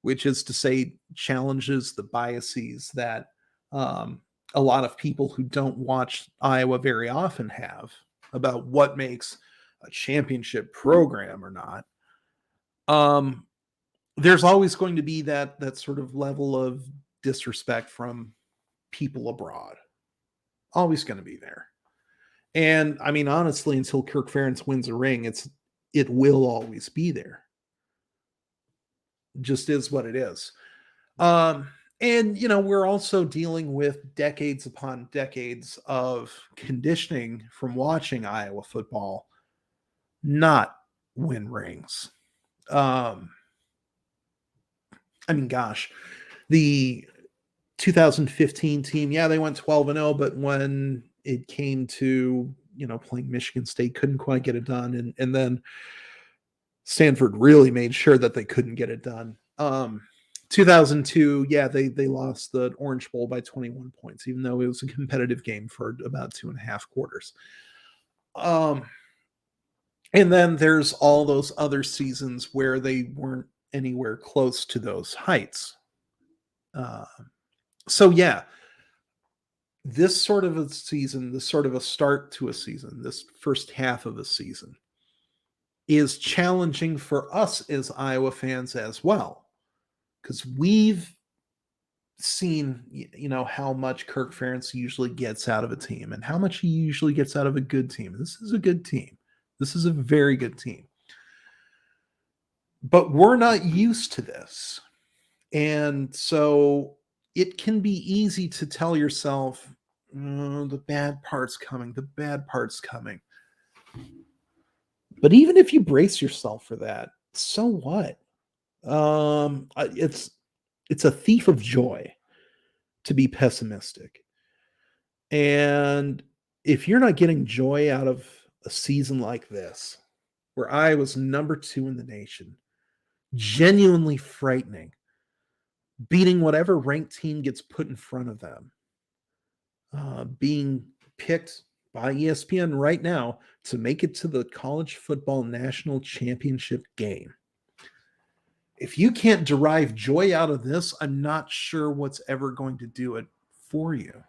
which is to say challenges the biases that a lot of people who don't watch Iowa very often have about what makes a championship program or not, there's always going to be that sort of level of disrespect from people abroad. Always going to be there. And I mean, honestly, until Kirk Ferentz wins a ring, it will always be there. Just is what it is. And we're also dealing with decades upon decades of conditioning from watching Iowa football not win rings. I mean, gosh, the 2015 team, yeah, they went 12-0, but when it came to, playing Michigan State, couldn't quite get it done. And then Stanford really made sure that they couldn't get it done. 2002, yeah, they lost the Orange Bowl by 21 points, even though it was a competitive game for about 2.5 quarters. And then there's all those other seasons where they weren't anywhere close to those heights. So yeah, this sort of a season, this sort of a start to a season, this first half of a season is challenging for us as Iowa fans as well, because we've seen, how much Kirk Ferentz usually gets out of a team and how much he usually gets out of a good team. This is a good team. This is a very good team. But we're not used to this. And so it can be easy to tell yourself, the bad part's coming, the bad part's coming. But even if you brace yourself for that, so what? It's a thief of joy to be pessimistic. And if you're not getting joy out of a season like this, where I was number 2 in the nation, genuinely frightening, beating whatever ranked team gets put in front of them, being picked by ESPN right now to make it to the college football national championship game. If you can't derive joy out of this, I'm not sure what's ever going to do it for you.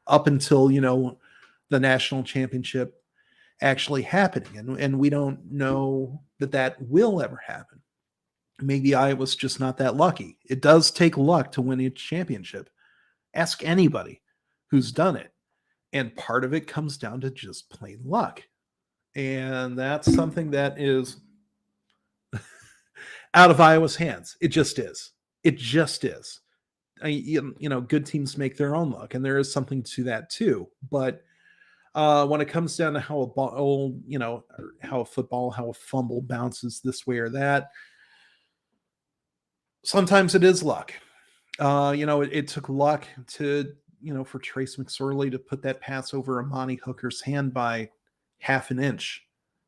Up until, the national championship actually happening. And we don't know that will ever happen. Maybe Iowa's just not that lucky. It does take luck to win a championship. Ask anybody who's done it. And part of it comes down to just plain luck. And that's something that is out of Iowa's hands. It just is. It just is. Good teams make their own luck, and there is something to that too. But when it comes down to how a fumble bounces this way or that, sometimes it is luck. It took luck to, for Trace McSorley to put that pass over Amani Hooker's hand by half an inch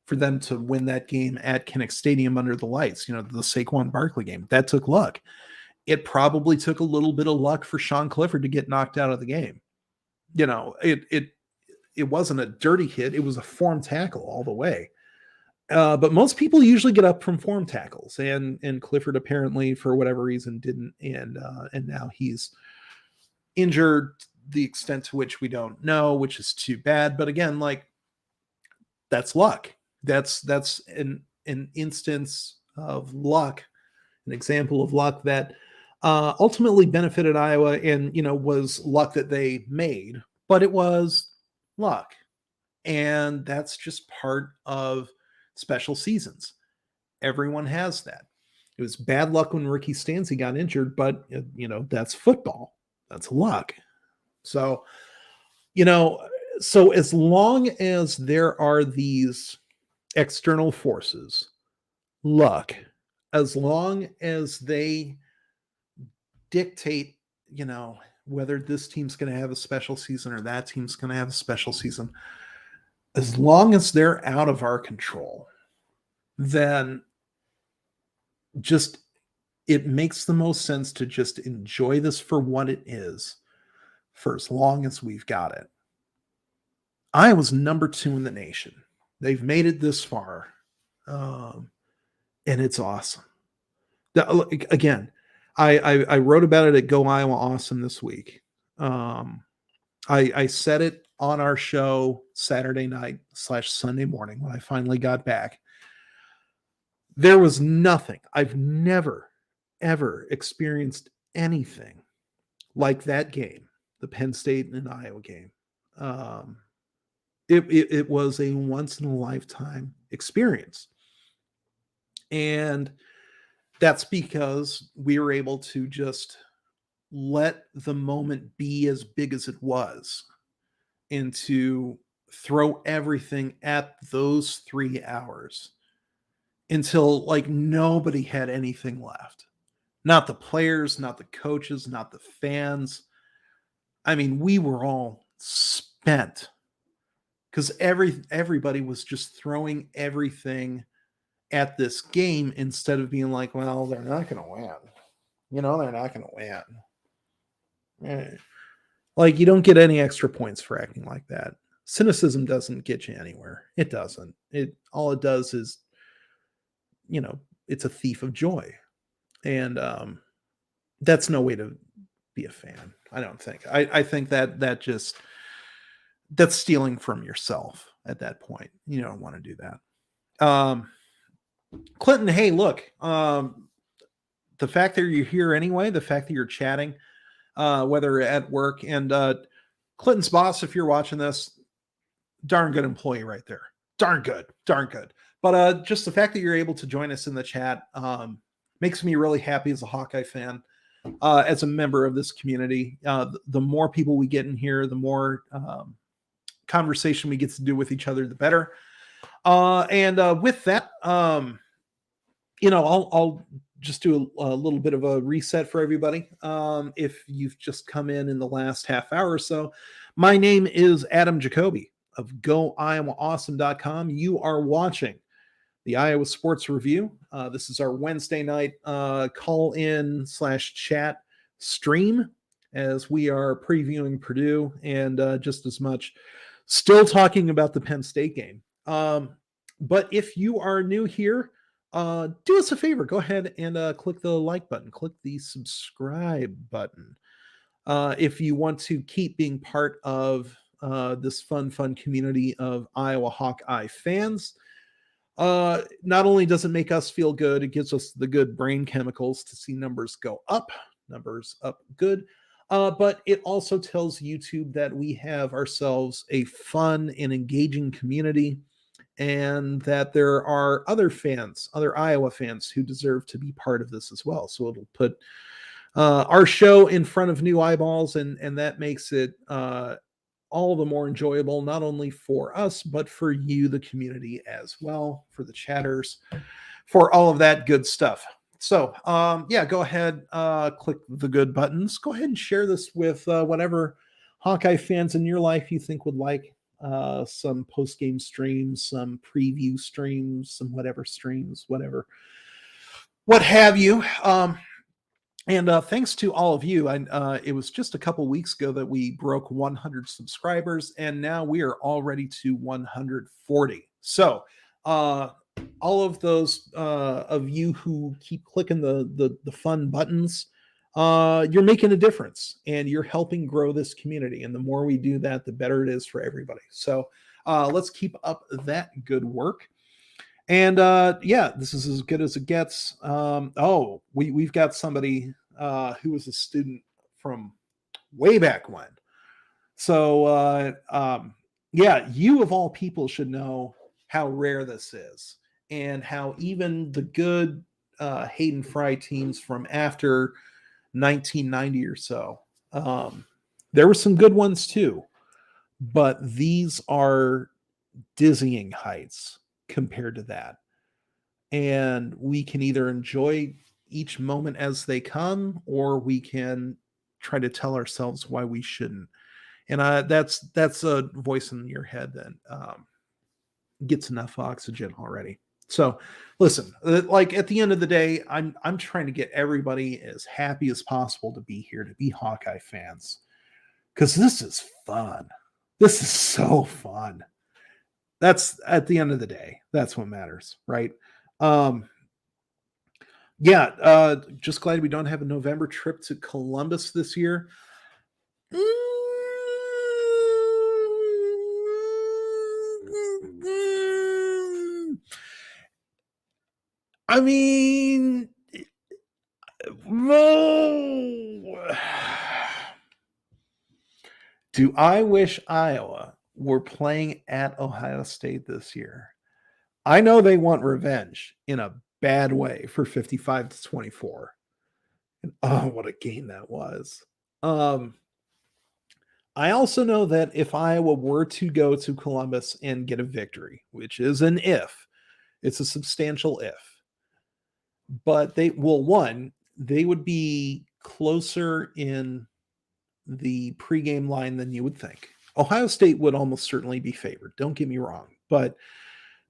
for them to win that game at Kinnick Stadium under the lights, the Saquon Barkley game. That took luck. it probably took a little bit of luck for Sean Clifford to get knocked out of the game. It wasn't a dirty hit. It was a form tackle all the way. But most people usually get up from form tackles, and Clifford apparently, for whatever reason, didn't. And now he's injured, the extent to which we don't know, which is too bad. But again, like, that's luck. That's an instance of luck, an example of luck that ultimately benefited Iowa, and was luck that they made, but it was luck, and that's just part of special seasons. Everyone has that. It was bad luck when Ricky Stanzi got injured, but that's football. That's luck. So, so as long as there are these external forces, luck, as long as they dictate, whether this team's going to have a special season or that team's going to have a special season, as long as they're out of our control, then just it makes the most sense to just enjoy this for what it is for as long as we've got it. Iowa's number 2 in the nation. They've made it this far, and it's awesome. Again, I wrote about it at Go Iowa Awesome this week. I said it on our show Saturday night / Sunday morning when I finally got back. There was nothing. I've never, ever experienced anything like that game, the Penn State and Iowa game. It was a once in a lifetime experience. And that's because we were able to just let the moment be as big as it was, and to throw everything at those 3 hours until like nobody had anything left. Not the players, not the coaches, not the fans. I mean, we were all spent because everybody was just throwing everything at this game instead of being like, well, they're not going to win. They're not going to win. Like, you don't get any extra points for acting like that. Cynicism doesn't get you anywhere. It doesn't. All it does is, it's a thief of joy. And that's no way to be a fan, I don't think. I think that's stealing from yourself at that point. You don't want to do that. Clinton, hey, look, the fact that you're here anyway, the fact that you're chatting, whether at work, and Clinton's boss, if you're watching this, darn good employee right there. Darn good. But just the fact that you're able to join us in the chat makes me really happy as a Hawkeye fan, as a member of this community. The more people we get in here, the more conversation we get to do with each other, the better. And with that, I'll just do a little bit of a reset for everybody. If you've just come in the last half hour or so, my name is Adam Jacobi of GoIowaAwesome.com. You are watching the Iowa Sports Review. This is our Wednesday night call-in / chat stream as we are previewing Purdue and just as much still talking about the Penn State game. But if you are new here, do us a favor. Go ahead and click the like button. Click the subscribe button. If you want to keep being part of this fun community of Iowa Hawkeye fans, not only does it make us feel good, it gives us the good brain chemicals to see numbers go up, good. But it also tells YouTube that we have ourselves a fun and engaging community, and that there are other Iowa fans who deserve to be part of this as well. So it'll put our show in front of new eyeballs, and that makes it all the more enjoyable, not only for us, but for you, the community, as well, for the chatters, for all of that good stuff. So, go ahead, click the good buttons. Go ahead and share this with whatever Hawkeye fans in your life you think would like some post-game streams, some preview streams, some whatever streams, what have you. And thanks to all of you. It was just a couple weeks ago that we broke 100 subscribers, and now we are already to 140. So, all of those of you who keep clicking the fun buttons, you're making a difference, and you're helping grow this community. And the more we do that, the better it is for everybody. So, let's keep up that good work. And yeah, this is as good as it gets. We've got somebody who was a student from way back when. So yeah, you of all people should know how rare this is, and how even the good Hayden Fry teams from after 1990 or so, there were some good ones too, but these are dizzying heights compared to that. And we can either enjoy each moment as they come, or we can try to tell ourselves why we shouldn't. And that's a voice in your head that gets enough oxygen already. So listen, like at the end of the day, I'm trying to get everybody as happy as possible to be here, to be Hawkeye fans, because this is fun. This is so fun. That's at the end of the day, that's what matters, right? Yeah, just glad we don't have a November trip to Columbus this year. I mean, do I wish Iowa were playing at Ohio State this year? I know they want revenge in a bad way for 55-24. And oh, what a game that was. I also know that if Iowa were to go to Columbus and get a victory, which is an if, it's a substantial if. But they would be closer in the pregame line than you would think. Ohio State would almost certainly be favored. Don't get me wrong, but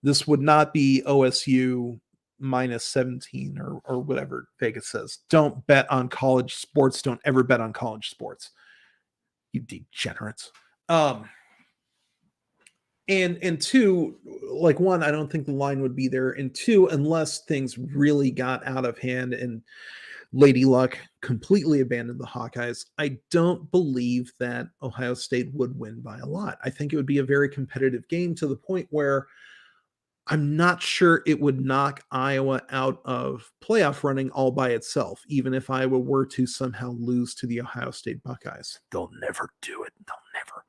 this would not be OSU minus 17 or whatever Vegas says. Don't bet on college sports. Don't ever bet on college sports, you degenerates. And two, like, one, I don't think the line would be there. And two, unless things really got out of hand and Lady Luck completely abandoned the Hawkeyes, I don't believe that Ohio State would win by a lot. I think it would be a very competitive game, to the point where I'm not sure it would knock Iowa out of playoff running all by itself, even if Iowa were to somehow lose to the Ohio State Buckeyes. They'll never do it. They'll never,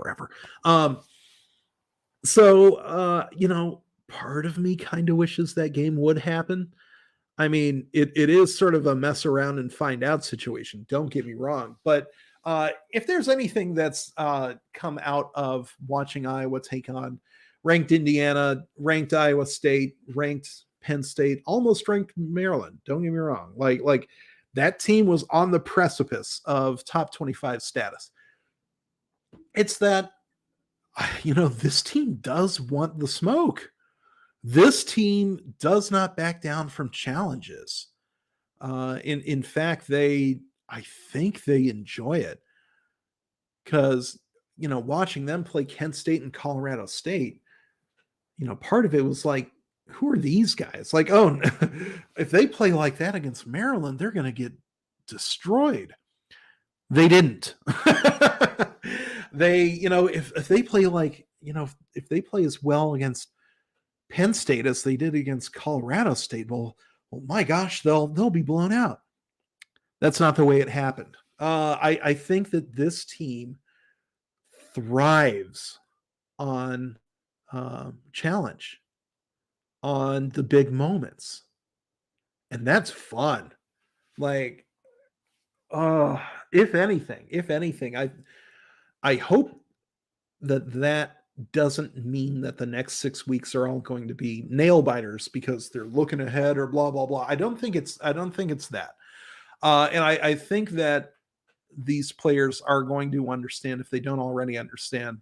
ever. Part of me kind of wishes that game would happen. I mean, it is sort of a mess around and find out situation. Don't get me wrong. But if there's anything that's come out of watching Iowa take on ranked Indiana, ranked Iowa State, ranked Penn State, almost ranked Maryland. Don't get me wrong. Like that team was on the precipice of top 25 status. It's that, this team does want the smoke. This team does not back down from challenges. In fact, I think they enjoy it, because, watching them play Kent State and Colorado State, part of it was like, who are these guys? Like, oh, if they play like that against Maryland, they're going to get destroyed. They didn't. If they play like, if they play as well against Penn State as they did against Colorado State, well, my gosh, they'll be blown out. That's not the way it happened. I think that this team thrives on challenge, on the big moments, and that's fun. Like, if anything, I hope that doesn't mean that the next 6 weeks are all going to be nail biters because they're looking ahead or blah blah blah. I don't think it's that. And I think that these players are going to understand, if they don't already understand,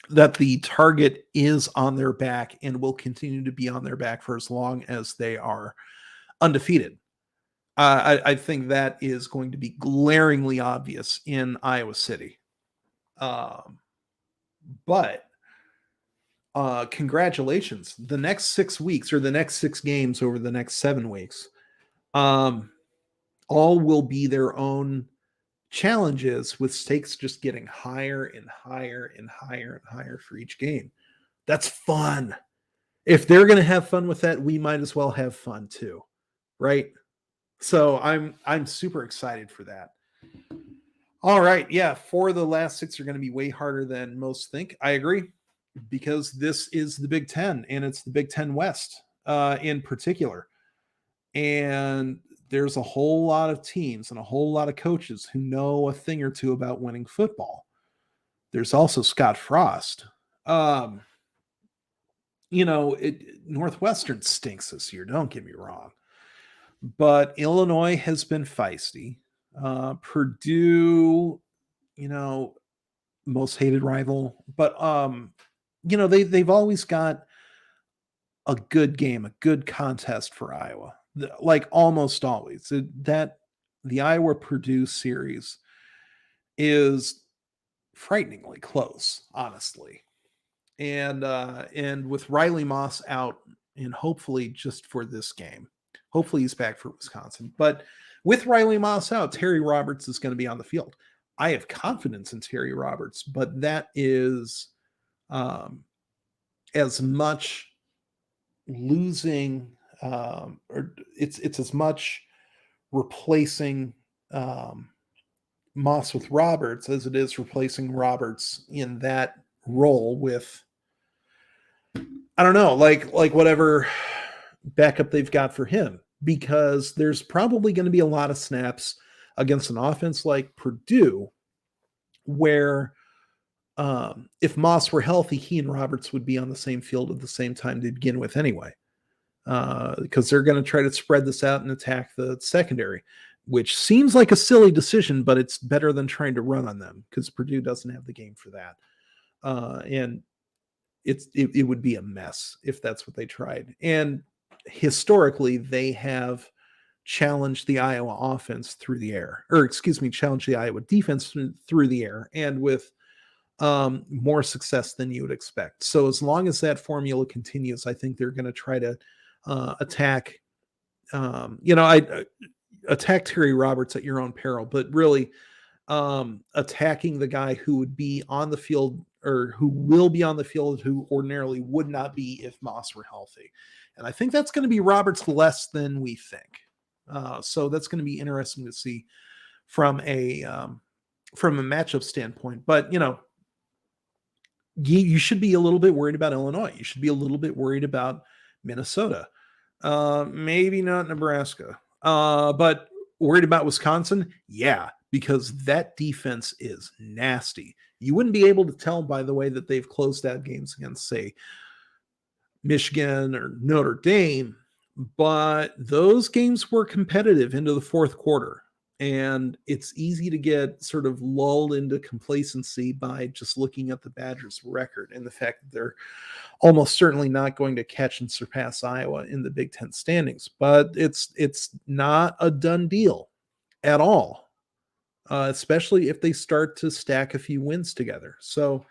that the target is on their back and will continue to be on their back for as long as they are undefeated. I think that is going to be glaringly obvious in Iowa City. But congratulations. The next 6 weeks, or the next 6 games over the next 7 weeks, all will be their own challenges, with stakes just getting higher and higher and higher and higher for each game. That's fun. If they're going to have fun with that, we might as well have fun too, right? So I'm super excited for that. All right, yeah, 4 of the last 6 are going to be way harder than most think. I agree, because this is the Big Ten, and it's the Big Ten West in particular. And there's a whole lot of teams and a whole lot of coaches who know a thing or two about winning football. There's also Scott Frost. Northwestern stinks this year, don't get me wrong. But Illinois has been feisty. Purdue, most hated rival. But, they've always got a good game, a good contest for Iowa. Like almost always. The Iowa-Purdue series is frighteningly close, honestly. And with Riley Moss out, and hopefully just for this game, hopefully he's back for Wisconsin. But with Riley Moss out, Terry Roberts is going to be on the field. I have confidence in Terry Roberts, but that is as much losing, or it's as much replacing Moss with Roberts as it is replacing Roberts in that role with, I don't know, like whatever backup they've got for him, because there's probably going to be a lot of snaps against an offense like Purdue where if Moss were healthy, he and Roberts would be on the same field at the same time to begin with anyway, because they're going to try to spread this out and attack the secondary, which seems like a silly decision, but it's better than trying to run on them, because Purdue doesn't have the game for that. And it would be a mess if that's what they tried. And historically, they have challenged the Iowa offense through the air, challenged the Iowa defense through the air, and with more success than you would expect. So as long as that formula continues, I think they're going to try to attack, attack Terry Roberts at your own peril, but really attacking the guy who would be on the field, or who will be on the field, who ordinarily would not be if Moss were healthy. And I think that's going to be Roberts less than we think. So that's going to be interesting to see from a matchup standpoint. But, you should be a little bit worried about Illinois. You should be a little bit worried about Minnesota. Maybe not Nebraska. But worried about Wisconsin? Yeah, because that defense is nasty. You wouldn't be able to tell by the way that they've closed out games against, say, Michigan or Notre Dame, but those games were competitive into the fourth quarter. And it's easy to get sort of lulled into complacency by just looking at the Badgers' record and the fact that they're almost certainly not going to catch and surpass Iowa in the Big Ten standings. But it's not a done deal at all, especially if they start to stack a few wins together. So,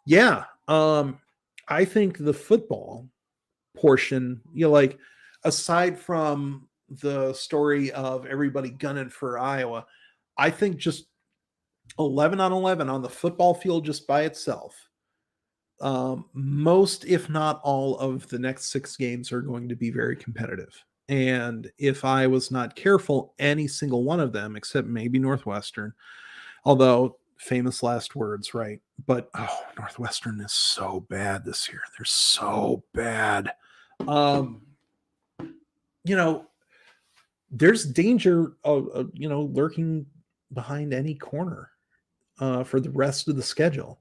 yeah, I think the football portion, aside from the story of everybody gunning for Iowa, I think just 11 on 11 on the football field just by itself, most, if not all, of the next 6 games are going to be very competitive. And if I was not careful, any single one of them, except maybe Northwestern, although famous last words, right? But Northwestern is so bad this year. They're so bad. There's danger of lurking behind any corner for the rest of the schedule.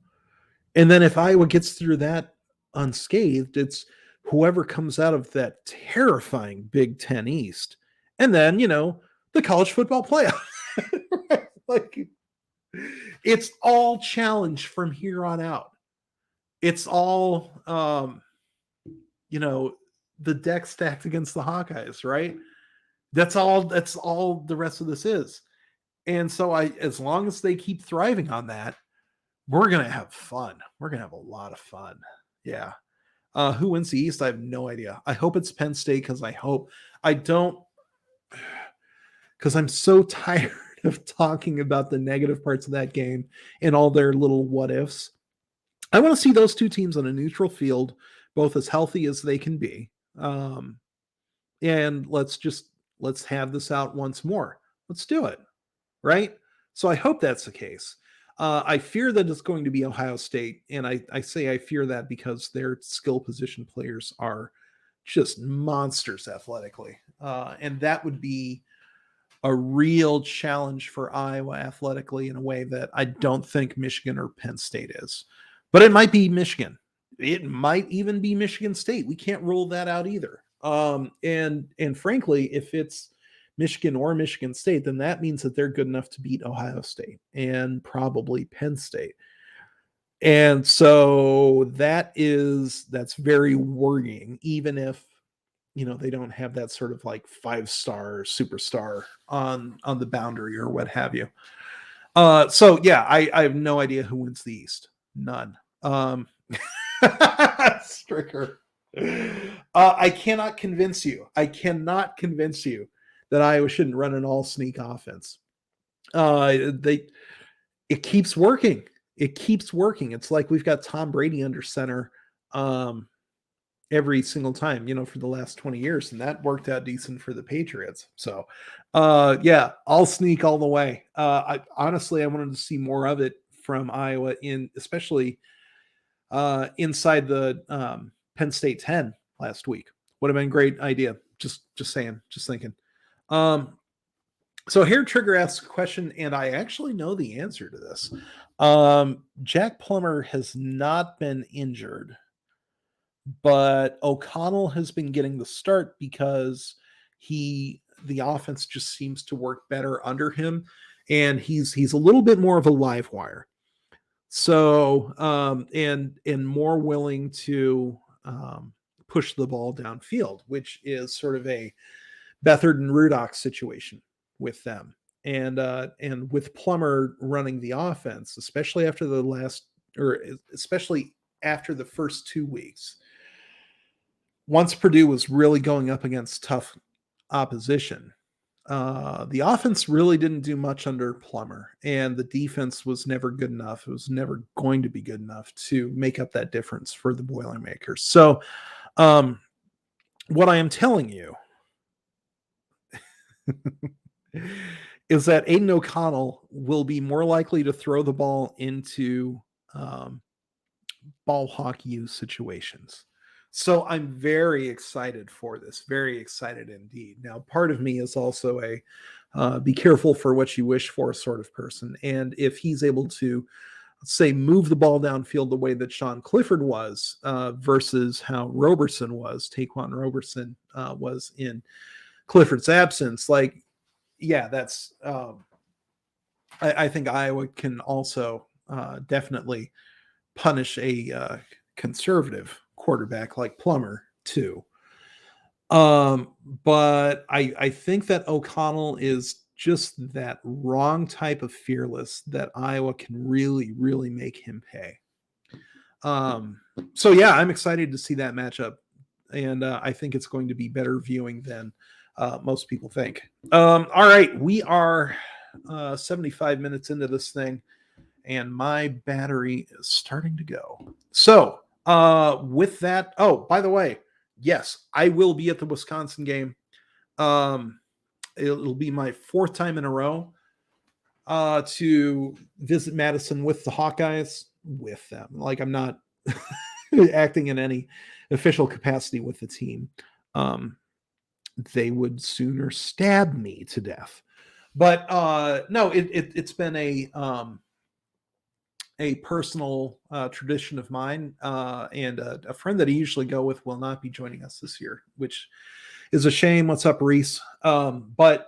And then if Iowa gets through that unscathed, it's whoever comes out of that terrifying Big Ten East. And then, the college football playoff. Right? It's all challenge from here on out. It's all, the deck stacked against the Hawkeyes, right? That's all the rest of this is. And so as long as they keep thriving on that, we're going to have fun. We're going to have a lot of fun. Yeah. Who wins the East? I have no idea. I hope it's Penn State because I'm so tired of talking about the negative parts of that game and all their little what ifs. I want to see those two teams on a neutral field, both as healthy as they can be. And let's have this out once more. Let's do it. Right. So I hope that's the case. I fear that it's going to be Ohio State. And I say I fear that because their skill position players are just monsters athletically. And that would be a real challenge for Iowa athletically in a way that I don't think Michigan or Penn State is. But it might be Michigan. It might even be Michigan State. We can't rule that out either. And frankly, if it's Michigan or Michigan State, then that means that they're good enough to beat Ohio State and probably Penn State. And so that's very worrying, even if, they don't have that sort of like 5-star superstar on the boundary or what have you. So yeah, I have no idea who wins the East. None. Stricker. I cannot convince you that Iowa shouldn't run an all sneak offense. It keeps working. It's like we've got Tom Brady under center every single time, for the last 20 years. And that worked out decent for the Patriots. So yeah, all sneak all the way. I wanted to see more of it from Iowa especially inside the Penn State 10 last week. Would have been a great idea. Just thinking. So Hair Trigger asks a question, and I actually know the answer to this. Jack Plummer has not been injured, but O'Connell has been getting the start because the offense just seems to work better under him, and he's a little bit more of a live wire. So and more willing to push the ball downfield, which is sort of a Beathard and Rudock situation with them. And with Plummer running the offense, especially after the first 2 weeks, once Purdue was really going up against tough opposition, the offense really didn't do much under Plummer, and the defense was never good enough. It was never going to be good enough to make up that difference for the Boilermakers. So what I am telling you is that Aiden O'Connell will be more likely to throw the ball into ball hawk use situations. So I'm very excited for this, very excited indeed. Now, part of me is also a be careful for what you wish for sort of person. And if he's able to, say, move the ball downfield the way that Sean Clifford was versus how Taquan Roberson was in Clifford's absence, that's I think Iowa can also definitely punish a conservative quarterback like Plummer too. But I think that O'Connell is just that wrong type of fearless that Iowa can really, really make him pay. So yeah, I'm excited to see that matchup. And I think it's going to be better viewing than most people think. All right, we are 75 minutes into this thing, and my battery is starting to go. So with that, by the way, yes, I will be at the Wisconsin game. It'll be my 4th time in a row to visit Madison with the Hawkeyes with them. I'm not acting in any official capacity with the team. They would sooner stab me to death. But no, it's been a personal tradition of mine, and a friend that I usually go with will not be joining us this year, which is a shame. What's up, Reese? But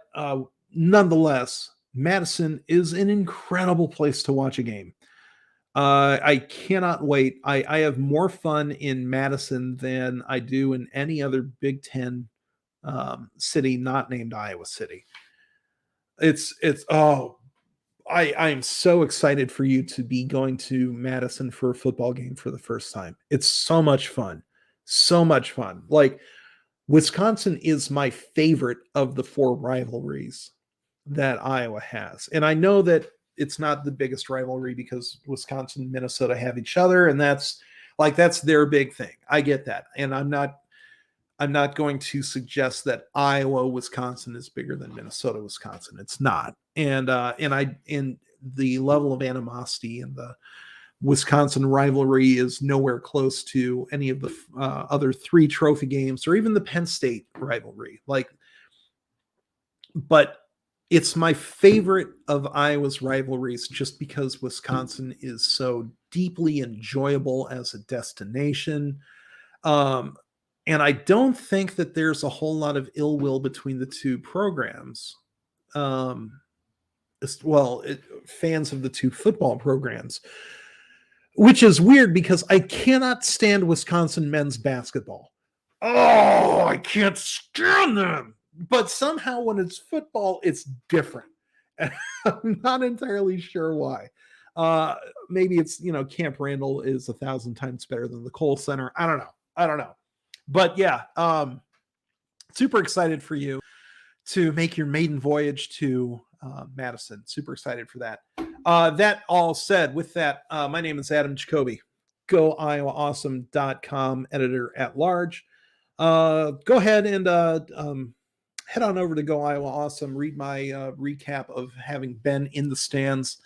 nonetheless, Madison is an incredible place to watch a game. I cannot wait. I have more fun in Madison than I do in any other Big Ten city not named Iowa City. I am so excited for you to be going to Madison for a football game for the first time. It's so much fun. So much fun. Like, Wisconsin is my favorite of the 4 rivalries that Iowa has. And I know that it's not the biggest rivalry because Wisconsin and Minnesota have each other, and that's their big thing. I get that. And I'm not going to suggest that Iowa, Wisconsin is bigger than Minnesota, Wisconsin. It's not. And the level of animosity and the Wisconsin rivalry is nowhere close to any of the other 3 trophy games or even the Penn State rivalry. But it's my favorite of Iowa's rivalries just because Wisconsin is so deeply enjoyable as a destination. And I don't think that there's a whole lot of ill will between the 2 programs. Fans of the 2 football programs, which is weird because I cannot stand Wisconsin men's basketball. Oh, I can't stand them. But somehow when it's football, it's different. And I'm not entirely sure why. Maybe it's, Camp Randall is 1,000 times better than the Kohl Center. I don't know. But yeah, super excited for you to make your maiden voyage to Madison. Super excited for that. That all said, with that, my name is Adam Jacobi, GoIowaAwesome.com, editor at large. Go ahead and head on over to Go Iowa Awesome. Read my recap of having been in the stands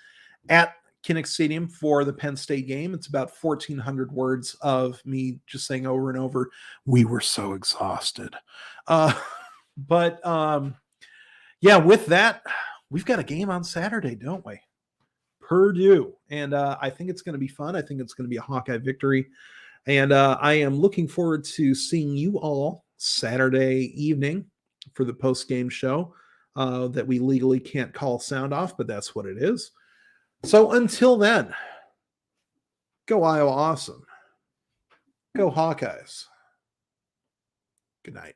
at Kinnick Stadium for the Penn State game. It's about 1,400 words of me just saying over and over, we were so exhausted. But with that, we've got a game on Saturday, don't we? Purdue. And I think it's going to be fun. I think it's going to be a Hawkeye victory. And I am looking forward to seeing you all Saturday evening for the post-game show that we legally can't call sound off, but that's what it is. So until then, go Iowa Awesome. Go Hawkeyes. Good night.